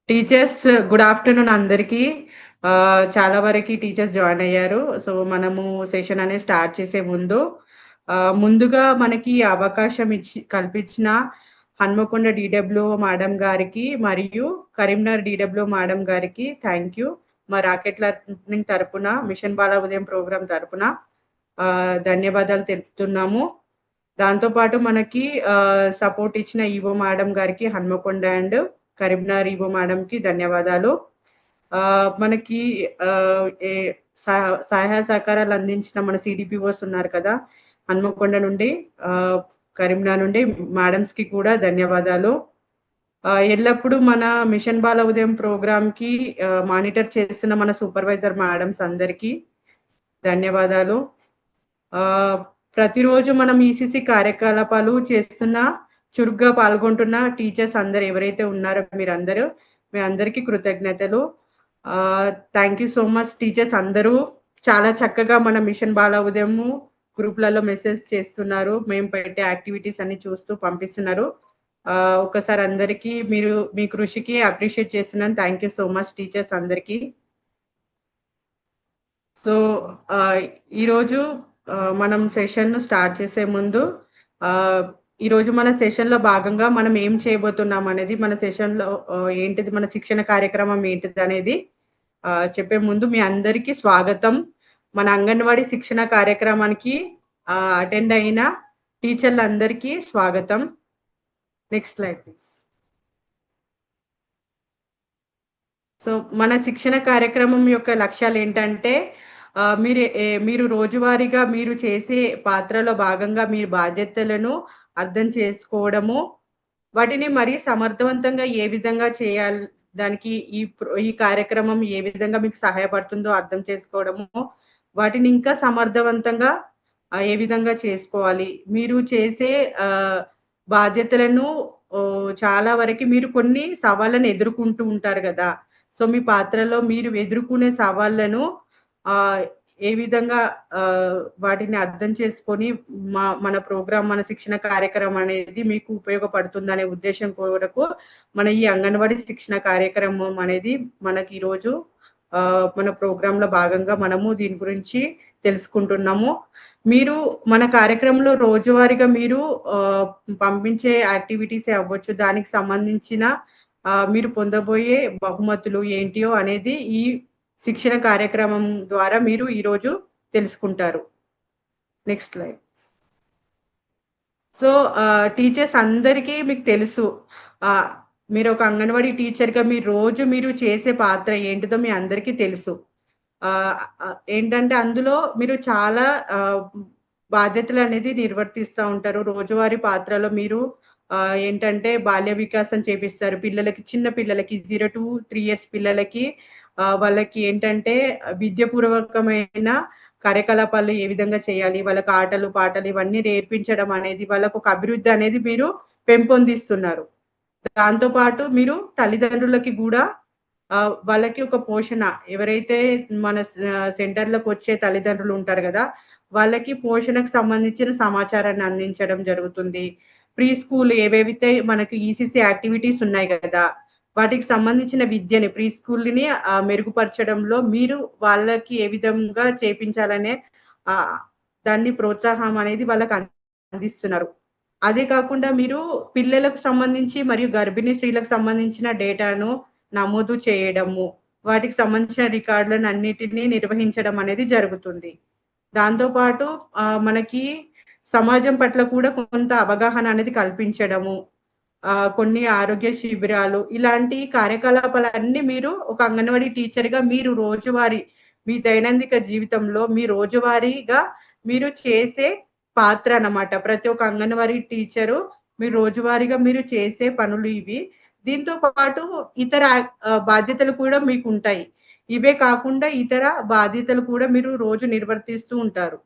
Teachers good afternoon అందరికీ. చాలా వరకి టీచర్స్ జాయిన్ అయ్యారు. సో, మనము సెషన్ అనేది స్టార్ట్ చేసే ముందు ముందుగా మనకి ఈ అవకాశం కల్పించిన హన్మకొండ డీడబ్ల్యూఓ మేడం గారికి మరియు కరీంనగర్ డీడబ్ల్యూఓ మేడం గారికి థాంక్ యూ. మా రాకెట్ లెర్నింగ్ తరపున మిషన్ బాల ఉదయం ప్రోగ్రామ్ తరపున ధన్యవాదాలు తెలుపుతున్నాము. దాంతో పాటు మనకి సపోర్ట్ ఇచ్చిన ఈవో మేడం గారికి హన్మకొండ అండ్ కరీంనగర్ ఈవో మేడంకి ధన్యవాదాలు. మనకి ఆహ్, ఏ సహాయ సహకారాలు అందించిన మన సీడీపీఓస్ ఉన్నారు కదా! హన్మకొండ నుండి, ఆహ్, కరీంనగర్ నుండి మేడమ్స్‌కి కూడా ధన్యవాదాలు. ఎల్లప్పుడూ మన మిషన్ బాల ఉదయం ప్రోగ్రామ్‌కి మానిటర్ చేస్తున్న మన సూపర్వైజర్ మేడమ్స్ అందరికీ ధన్యవాదాలు. ఆహ్, ప్రతిరోజు మనం ఈసీసీ కార్యకలాపాలు చేస్తున్న, చురుగ్గా పాల్గొంటున్న టీచర్స్ అందరూ ఎవరైతే ఉన్నారో మీరందరూ, మీ అందరికీ కృతజ్ఞతలు. Thank you so much teachers అందరూ. చాలా చక్కగా మన మిషన్ బాల ఉదయము గ్రూప్‌లలో మెసేజ్ చేస్తున్నారు. మేము పెట్టే యాక్టివిటీస్ అన్నీ చూస్తూ పంపిస్తున్నారు. ఒక్కసారి అందరికీ మీరు మీ కృషికి అప్రిషియేట్ చేస్తున్నాను. Thank you so much teachers అందరికీ. సో, ఆహ్, ఈరోజు మనం సెషన్‌ను స్టార్ట్ చేసే ముందు ఆహ్, ఈరోజు మన సెషన్‌లో భాగంగా మనం ఏం చేయబోతున్నాం అనేది మన సెషన్‌లో ఏంటిది మన శిక్షణ కార్యక్రమం ఏంటిదనేది చెప్పే ముందు మీ అందరికీ స్వాగతం. మన అంగన్వాడీ శిక్షణ కార్యక్రమానికి అటెండ్ అయిన టీచర్లందరికీ స్వాగతం. Next slide please. సో, మన శిక్షణ కార్యక్రమం యొక్క లక్ష్యాలేంటంటే, మీరు రోజువారీగా మీరు చేసే పాత్రలో భాగంగా మీ బాధ్యతలను అర్థం చేసుకోవడము, వాటిని మరీ సమర్థవంతంగా ఏ విధంగా దానికి ఈ కార్యక్రమం ఏ విధంగా మీకు సహాయపడుతుందో అర్థం చేసుకోవడము, వాటిని ఇంకా సమర్థవంతంగా ఏ విధంగా చేసుకోవాలి. మీరు చేసే ఆహ్, బాధ్యతలను చాలా వరకి మీరు కొన్ని సవాళ్ళను ఎదుర్కొంటూ ఉంటారు గదా! సో, మీ పాత్రలో మీరు ఎదుర్కొనే సవాళ్ళను ఆహ్, ఏ విధంగా వాటిని అర్థం చేసుకొని మన ప్రోగ్రామ్, మన శిక్షణ కార్యక్రమం అనేది మీకు ఉపయోగపడుతుందనే ఉద్దేశ్యం కొరకు మన ఈ అంగన్వాడీ శిక్షణ కార్యక్రమం అనేది మనకి ఈరోజు మన ప్రోగ్రామ్‌లో భాగంగా మనము దీని గురించి తెలుసుకుంటున్నాము. మీరు మన కార్యక్రమంలో రోజువారీగా మీరు ఆహ్, పంపించే యాక్టివిటీసే అవ్వచ్చు. దానికి సంబంధించిన మీరు పొందబోయే బహుమతులు ఏంటియో అనేది ఈ శిక్షణ కార్యక్రమం ద్వారా మీరు ఈరోజు తెలుసుకుంటారు. Next slide. సో, టీచర్స్ అందరికీ మీకు తెలుసు. ఆహ్, మీరొక అంగన్వాడీ టీచర్‌గా మీరు చేసే పాత్ర ఏంటిదో మీ అందరికీ తెలుసు. ఏంటంటే అందులో మీరు చాలా బాధ్యతలనేది నిర్వర్తిస్తా ఉంటారు. రోజువారీ పాత్రలో మీరు ఏంటంటే బాల్య వికాసం చేపిస్తారు. చిన్న పిల్లలకి 0-3 ఇయర్స్ పిల్లలకి వాళ్ళకి ఏంటంటే విద్యాపూర్వకమైన కార్యకలాపాలు ఏ విధంగా చేయాలి, వాళ్ళకి ఆటలు, పాటలు ఇవన్నీ నేర్పించడం అనేది వాళ్ళకొక అభివృద్ధి అనేది మీరు పెంపొందిస్తున్నారు. దాంతో పాటు మీరు తల్లిదండ్రులకి గూడా వాళ్ళకి ఒక పోషణ ఎవరైతే మన సెంటర్‌లకొచ్చే తల్లిదండ్రులు ఉంటారు గదా! వాళ్ళకి పోషణకు సంబంధించిన సమాచారాన్ని అందించడం జరుగుతుంది. ప్రీ స్కూల్ ఏవేవైతే మనకి ఈసీసీ యాక్టివిటీస్ ఉన్నాయి గదా! వాటికి సంబంధించిన విద్యని ప్రీ స్కూల్‌ని మెరుగుపరచడంలో మీరు వాళ్ళకి ఏ విధంగా చేపించాలనే ఆహ్, దాన్ని ప్రోత్సాహం అనేది వాళ్ళకి అందిస్తున్నారు. అదే కాకుండా మీరు పిల్లలకు సంబంధించి మరియు గర్భిణీ స్త్రీలకు సంబంధించిన డేటాను నమోదు చేయడము, వాటికి సంబంధించిన రికార్డులనన్నిటిని నిర్వహించడం అనేది జరుగుతుంది. దాంతో పాటు మనకి సమాజం పట్ల కూడా కొంత అవగాహన అనేది కల్పించడము, కొన్ని ఆరోగ్య శిబిరాలు, ఇలాంటి కార్యకలాపాలన్నీ మీరు ఒక అంగన్వాడీ టీచర్‌గా మీరు రోజువారీ మీ దైనందిక జీవితంలో మీ రోజువారీగా మీరు చేసే పాత్ర అన్నమాట. ప్రతి ఒక్క అంగన్వాడీ టీచరు మీరు రోజువారీగా మీరు చేసే పనులు ఇవి. దీంతో పాటు ఇతర బాధ్యతలు కూడా మీకుంటాయి. ఇవే కాకుండా ఇతర బాధ్యతలు కూడా మీరు రోజు నిర్వర్తిస్తూ ఉంటారు.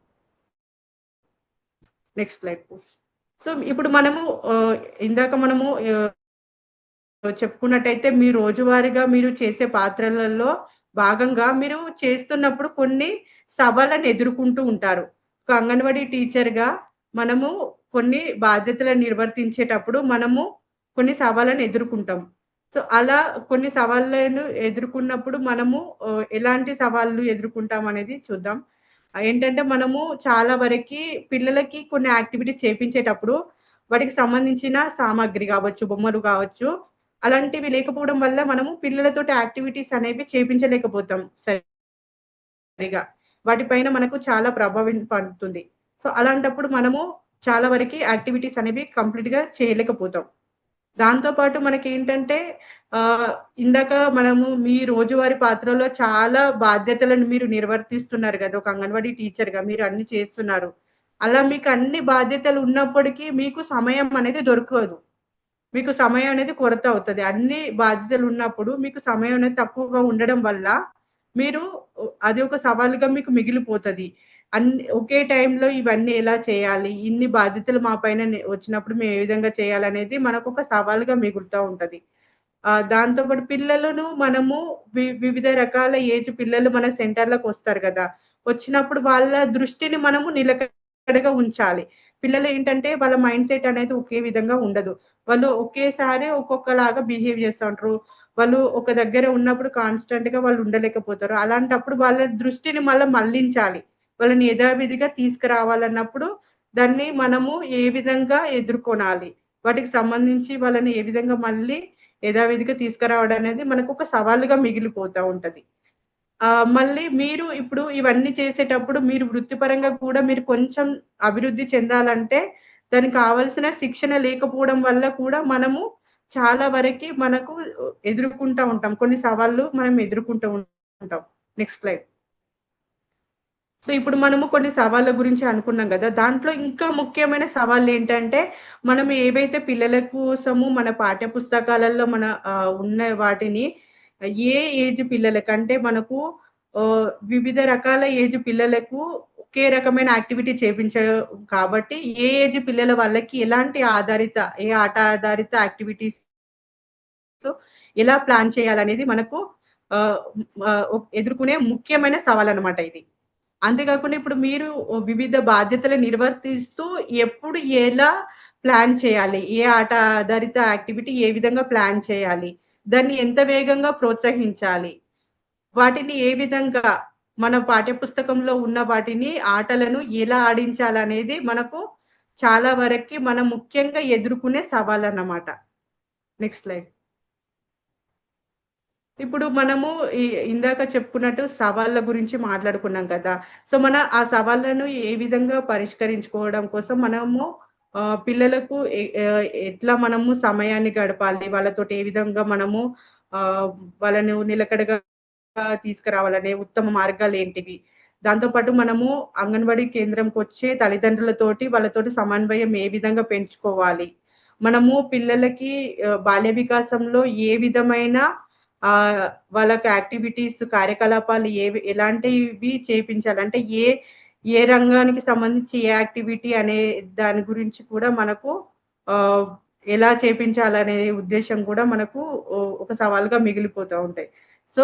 Next slide please. సో, ఇప్పుడు మనము ఆహ్, ఇందాక మనము చెప్పుకున్నట్టయితే మీ రోజువారీగా మీరు చేసే పాత్రలలో భాగంగా మీరు చేస్తున్నప్పుడు కొన్ని సవాళ్ళను ఎదుర్కొంటూ ఉంటారు. ఒక అంగన్వాడీ టీచర్‌గా మనము కొన్ని బాధ్యతలను నిర్వర్తించేటప్పుడు మనము కొన్ని సవాళ్ళను ఎదుర్కుంటాం. సో, అలా కొన్ని సవాళ్ళను ఎదుర్కొన్నప్పుడు మనము ఎలాంటి సవాళ్ళు ఎదుర్కొంటామనేది చూద్దాం. ఏంటంటే మనము చాలా వరకి పిల్లలకి కొన్ని యాక్టివిటీస్ చేపించేటప్పుడు వాటికి సంబంధించిన సామాగ్రి గావచ్చు, బొమ్మలు గావచ్చు, అలాంటివి లేకపోవడం వల్ల మనము పిల్లలతోటి యాక్టివిటీస్ అనేవి చేపించలేకపోతాం సరిగా. వాటిపైన మనకు చాలా ప్రభావం పడుతుంది. సో, అలాంటప్పుడు మనము చాలా వరకి యాక్టివిటీస్ అనేవి కంప్లీట్‌గా చేయలేకపోతాం. దాంతో పాటు మనకేంటంటే ఆహ్, ఇందాక మనము మీ రోజువారీ పాత్రలో చాలా బాధ్యతలను మీరు నిర్వర్తిస్తున్నారు గదా! ఒక అంగన్వాడీ టీచర్‌గా మీరు అన్నీ చేస్తున్నారు. అలా మీకు అన్ని బాధ్యతలు ఉన్నప్పటికీ మీకు సమయం అనేది దొరకదు. మీకు సమయం అనేది కొరత అవుతది. అన్ని బాధ్యతలున్నప్పుడు మీకు సమయం అనేది తక్కువగా ఉండడం వల్ల, మీరు అది ఒక సవాలుగా మీకు మిగిలిపోతది. ఒకే టైంలో ఇవన్నీ ఎలా చేయాలి? ఇన్ని బాధ్యతలు మా పైన వచ్చినప్పుడు మేము ఏ విధంగా చేయాలనేది మనకొక సవాలుగా మిగులుతా ఉంటది. దాంతో పాటు పిల్లలను మనము వివిధ రకాల ఏజ్ పిల్లలు మన సెంటర్‌లకొస్తారు గదా! వచ్చినప్పుడు వాళ్ళ దృష్టిని మనము నిలకడగా ఉంచాలి. పిల్లలేంటంటే వాళ్ళ మైండ్‌సెట్ అనేది ఒకే విధంగా ఉండదు. వాళ్ళు ఒకేసారి ఒక్కొక్కలాగా బిహేవ్ చేస్తా ఉంటారు. వాళ్ళు ఒక దగ్గర ఉన్నప్పుడు కాన్స్టెంట్‌గా వాళ్ళు ఉండలేకపోతారు. అలాంటప్పుడు వాళ్ళ దృష్టిని మళ్ళించాలి. వాళ్ళని యథావిధిగా తీసుకురావాలన్నప్పుడు దాన్ని మనము ఏ విధంగా ఎదుర్కొనాలి? వాటికి సంబంధించి వాళ్ళని ఏ విధంగా మళ్ళీ యథావిధిగా తీసుకురావడం అనేది మనకొక సవాలుగా మిగిలిపోతా ఉంటది. మళ్ళీ మీరు ఇప్పుడు ఇవన్నీ చేసేటప్పుడు మీరు వృత్తిపరంగా కూడా మీరు కొంచెం అభివృద్ధి చెందాలంటే, దానికి కావాల్సిన శిక్షణ లేకపోవడం వల్ల కూడా మనము చాలా వరకి మనకు ఎదుర్కొంటా ఉంటాం. కొన్ని సవాళ్ళు మనం ఎదుర్కొంటూ ఉంటాం. Next slide. సో, ఇప్పుడు మనము కొన్ని సవాళ్ళ గురించి అనుకున్నాం గదా! దాంట్లో ఇంకా ముఖ్యమైన సవాళ్ళేంటంటే, మనం ఏవైతే పిల్లల కోసము మన పాఠ్య పుస్తకాలలో ఉన్న వాటిని ఏ ఏజ్ పిల్లలకంటే మనకు వివిధ రకాల ఏజ్ పిల్లలకు ఒకే రకమైన యాక్టివిటీ చేపించరు కాబట్టి, ఏ ఏజ్ పిల్లల వాళ్ళకి ఎలాంటి ఏ ఆట ఆధారిత యాక్టివిటీస్ ఎలా ప్లాన్ చేయాలనేది మనకు ఆహ్, ఎదుర్కొనే ముఖ్యమైన సవాలనమాట ఇది. అంతేకాకుండా ఇప్పుడు మీరు వివిధ బాధ్యతలు నిర్వర్తిస్తూ ఎప్పుడు ఎలా ప్లాన్ చేయాలి? ఏ ఆట ఆధారిత యాక్టివిటీ ఏ విధంగా ప్లాన్ చేయాలి? దాన్ని ఎంత వేగంగా ప్రోత్సహించాలి? వాటిని ఏ విధంగా మన పాఠ్యపుస్తకంలో ఉన్న వాటిని ఆటలను ఎలా ఆడించాలనేది మనకు చాలా వరకి మనం ముఖ్యంగా ఎదుర్కొనే సవాలన్నమాట. Next slide. ఇప్పుడు మనము ఇ ఇందాక చెప్పుకున్నట్టు సవాళ్ళ గురించి మాట్లాడుకున్నాం కదా! సో, ఆ సవాళ్ళను ఏ విధంగా పరిష్కరించుకోవడం కోసం మనము పిల్లలకు ఎట్లా మనము సమయాన్ని గడపాలి? వాళ్ళతోటి ఏ విధంగా మనము ఆహ్, వాళ్ళను నిలకడగా తీసుకురావాలనే ఉత్తమ మార్గాలేంటివి? దాంతో పాటు మనము అంగన్వాడీ కేంద్రంకొచ్చే తల్లిదండ్రులతోటి వాళ్ళతోటి సమన్వయం ఏ విధంగా పెంచుకోవాలి? మనము పిల్లలకి బాల్య వికాసంలో ఏ విధమైన ఆహ్, వాళ్ళకి యాక్టివిటీస్, కార్యకలాపాలు ఎలాంటివి చేపించాలి? అంటే ఏ రంగానికి సంబంధించి ఏ యాక్టివిటీ అనే దాని గురించి కూడా మనకు ఆహ్, ఎలా చేపించాలనే ఉద్దేశ్యం కూడా మనకు ఒక సవాలుగా మిగిలిపోతా ఉంటాయి. సో,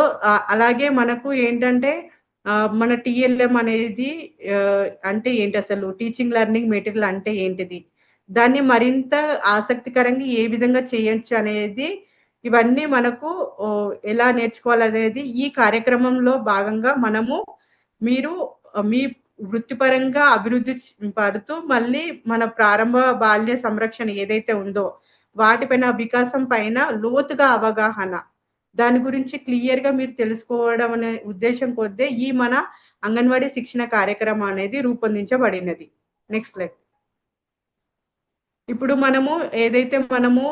అలాగే మనకు ఏంటంటే మన టీఎల్ఎం అనేది అంటే ఏంటసలు? టీచింగ్ లెర్నింగ్ మెటీరియల్ అంటే ఏంటిది? దాన్ని మరింత ఆసక్తికరంగా ఏ విధంగా చేయొచ్చు అనేది ఇవన్నీ మనకు ఎలా నేర్చుకోవాలనేది ఈ కార్యక్రమంలో భాగంగా మీరు మీ వృత్తిపరంగా అభివృద్ధి పడుతూ మళ్ళీ మన ప్రారంభ బాల్య సంరక్షణ ఏదైతే ఉందో, వాటిపైన వికాసం పైన లోతుగా అవగాహన. దాని గురించి క్లియర్‌గా మీరు తెలుసుకోవడం అనే ఉద్దేశ్యం కొద్దీ ఈ మన అంగన్వాడీ శిక్షణ కార్యక్రమం అనేది రూపొందించబడినది. Next slide. ఇప్పుడు ఏదైతే మనము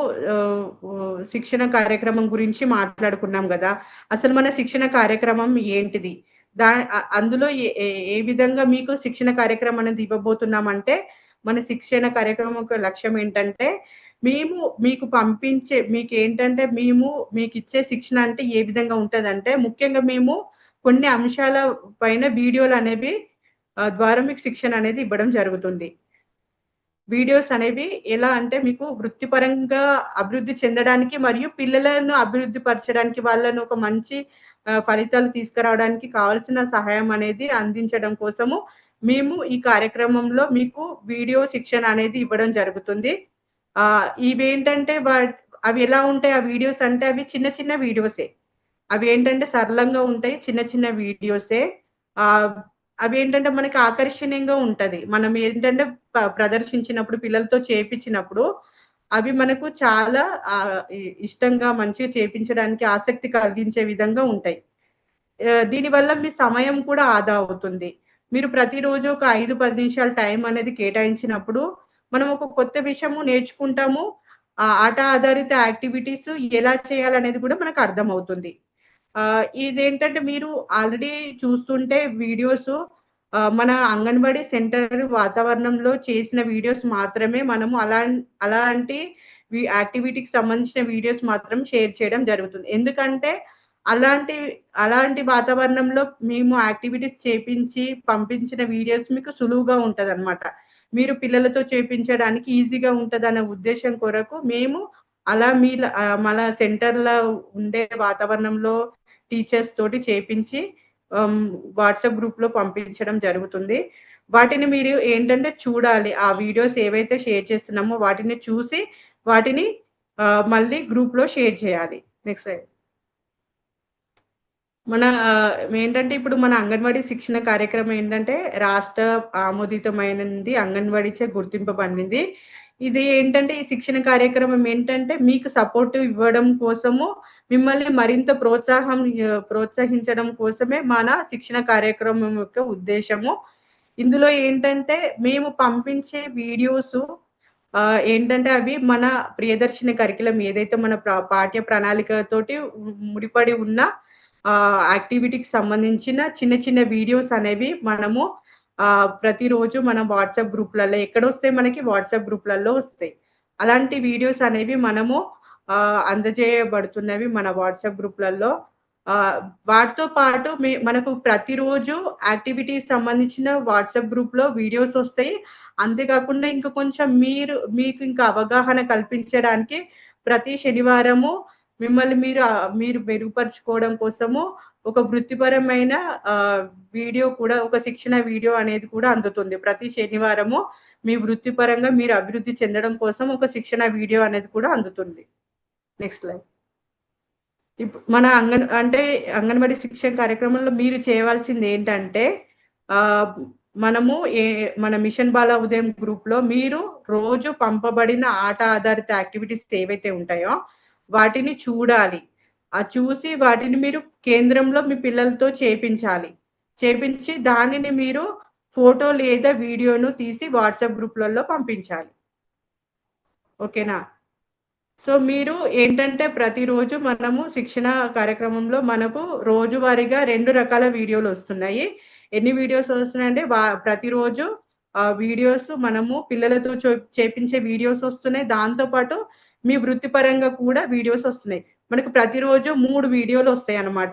శిక్షణ కార్యక్రమం గురించి మాట్లాడుకున్నాం గదా! అసలు మన శిక్షణ కార్యక్రమం ఏంటిది? అందులో ఏ ఏ ఏ విధంగా మీకు శిక్షణ కార్యక్రమం అనేది ఇవ్వబోతున్నామంటే, మన శిక్షణ కార్యక్రమం యొక్క లక్ష్యం ఏంటంటే, మేము మీకు పంపించే మీకేంటంటే మీకిచ్చే శిక్షణ అంటే ఏ విధంగా ఉంటదంటే, ముఖ్యంగా మేము కొన్ని అంశాల పైన వీడియోలనేవి ద్వారా మీకు శిక్షణ అనేది ఇవ్వడం జరుగుతుంది. వీడియోస్ అనేవి ఎలా అంటే మీకు వృత్తిపరంగా అభివృద్ధి చెందడానికి మరియు పిల్లలను అభివృద్ధి పరచడానికి వాళ్ళను ఒక మంచి ఫలితాలు తీసుకురావడానికి కావాల్సిన సహాయం అనేది అందించడం కోసము మేము ఈ కార్యక్రమంలో మీకు వీడియో శిక్షణ అనేది ఇవ్వడం జరుగుతుంది. ఇవేంటంటే అవి ఎలా ఉంటాయి ఆ వీడియోస్ అంటే అవి చిన్న చిన్న వీడియోసే. అవేంటంటే సరళంగా ఉంటాయి. చిన్న చిన్న వీడియోసే. ఆహ్, అవేంటంటే మనకి ఆకర్షణీయంగా ఉంటది. మనం ఏంటంటే ప్రదర్శించినప్పుడు పిల్లలతో చేపిచ్చినప్పుడు అవి మనకు చాలా ఇష్టంగా మంచిగా చేపించడానికి ఆసక్తి కలిగించే విధంగా ఉంటాయి. దీనివల్ల మీ సమయం కూడా ఆదా అవుతుంది. మీరు ప్రతిరోజు ఒక 5, 10 నిమిషాలు టైం అనేది కేటాయించినప్పుడు, మనం ఒక కొత్త విషయము నేర్చుకుంటాము. ఆట ఆధారిత యాక్టివిటీస్ ఎలా చేయాలనేది కూడా మనకు అర్థమవుతుంది. ఇదేంటంటే మీరు ఆల్రెడీ చూస్తుంటే వీడియోసు మన అంగన్వాడీ సెంటర్ వాతావరణంలో చేసిన వీడియోస్ మాత్రమే మనము అలాంటి యాక్టివిటీకి సంబంధించిన వీడియోస్ మాత్రం షేర్ చేయడం జరుగుతుంది. ఎందుకంటే అలాంటి అలాంటి వాతావరణంలో మేము యాక్టివిటీస్ చేపించి పంపించిన వీడియోస్ మీకు సులువుగా ఉంటదనమాట. మీరు పిల్లలతో చేపించడానికి ఈజీగా ఉంటదన్న ఉద్దేశ్యం కొరకు మేము అలా మన సెంటర్‌లో ఉండే వాతావరణంలో టీచర్స్ తోటి చేపించి ఆహ్, వాట్సాప్ గ్రూప్‌లో పంపించడం జరుగుతుంది. వాటిని మీరు ఏంటంటే చూడాలి. ఆ వీడియోస్ ఏవైతే షేర్ చేస్తున్నామో వాటిని చూసి వాటిని మళ్ళీ గ్రూప్‌లో షేర్ చేయాలి. Next slide. ఏంటంటే ఇప్పుడు మన అంగన్వాడీ శిక్షణ కార్యక్రమం ఏంటంటే రాష్ట్ర ఆమోదితమైనది అంగన్వాడీచే గుర్తింపబడింది. ఇది ఏంటంటే ఈ శిక్షణ కార్యక్రమం ఏంటంటే మీకు సపోర్ట్ ఇవ్వడం కోసము మిమ్మల్ని మరింత ప్రోత్సహించడం కోసమే మన శిక్షణ కార్యక్రమం యొక్క ఉద్దేశ్యము. ఇందులో ఏంటంటే మేము పంపించే వీడియోసు ఏంటంటే అవి మన ప్రియదర్శిని కరిక్యులం ఏదైతే మన పాఠ్య ప్రణాళికతోటి ముడిపడి ఉన్న యాక్టివిటీకి సంబంధించిన చిన్న చిన్న వీడియోస్ అనేవి మనము ప్రతిరోజు మనం వాట్సాప్ గ్రూప్‌లలో ఎక్కడొస్తాయి మనకి వాట్సాప్ గ్రూప్‌లలో వస్తాయి. అలాంటి వీడియోస్ అనేవి మనము అందజేయబడుతున్నవి మన వాట్సాప్ గ్రూప్‌లలో. ఆహ్, వాటితో పాటు మనకు ప్రతిరోజు యాక్టివిటీకి సంబంధించిన వాట్సాప్ గ్రూప్‌లో వీడియోస్ వస్తాయి. అంతేకాకుండా ఇంకా కొంచెం మీకు ఇంకా అవగాహన కల్పించడానికి ప్రతి శనివారము మిమ్మల్ని మీరు మెరుగుపరుచుకోవడం కోసము ఒక వృత్తిపరమైన ఆహ్, వీడియో కూడా ఒక శిక్షణ వీడియో అనేది కూడా అందుతుంది. ప్రతి శనివారము మీ వృత్తిపరంగా మీరు అభివృద్ధి చెందడం కోసం ఒక శిక్షణ వీడియో అనేది కూడా అందుతుంది. Next slide. మన అంగన్వాడీ శిక్షణ కార్యక్రమంలో మీరు చేయవలసిందేంటంటే ఆహ్, మనము మన మిషన్ బాల ఉదయం గ్రూప్‌లో మీరు రోజు పంపబడిన ఆట ఆధారిత యాక్టివిటీస్ ఏవైతే ఉంటాయో వాటిని చూడాలి. చూసి వాటిని మీరు కేంద్రంలో మీ పిల్లలతో చేపించాలి. చేపించి దానిని మీరు ఫోటో లేదా వీడియోను తీసి వాట్సాప్ గ్రూప్‌లలో పంపించాలి. ఓకేనా? సో, మీరు ఏంటంటే ప్రతిరోజు మనము శిక్షణ కార్యక్రమంలో మనకు రోజువారీగా 2 రకాల వీడియోలొస్తున్నాయి. ఎన్ని వీడియోస్ వస్తున్నాయంటే ప్రతిరోజు వీడియోస్ మనము పిల్లలతో చేపించే వీడియోస్ వస్తున్నాయి. దాంతో పాటు మీ వృత్తిపరంగా కూడా వీడియోస్ వస్తున్నాయి. మనకు ప్రతిరోజు 3 వీడియోలొస్తాయన్నమాట.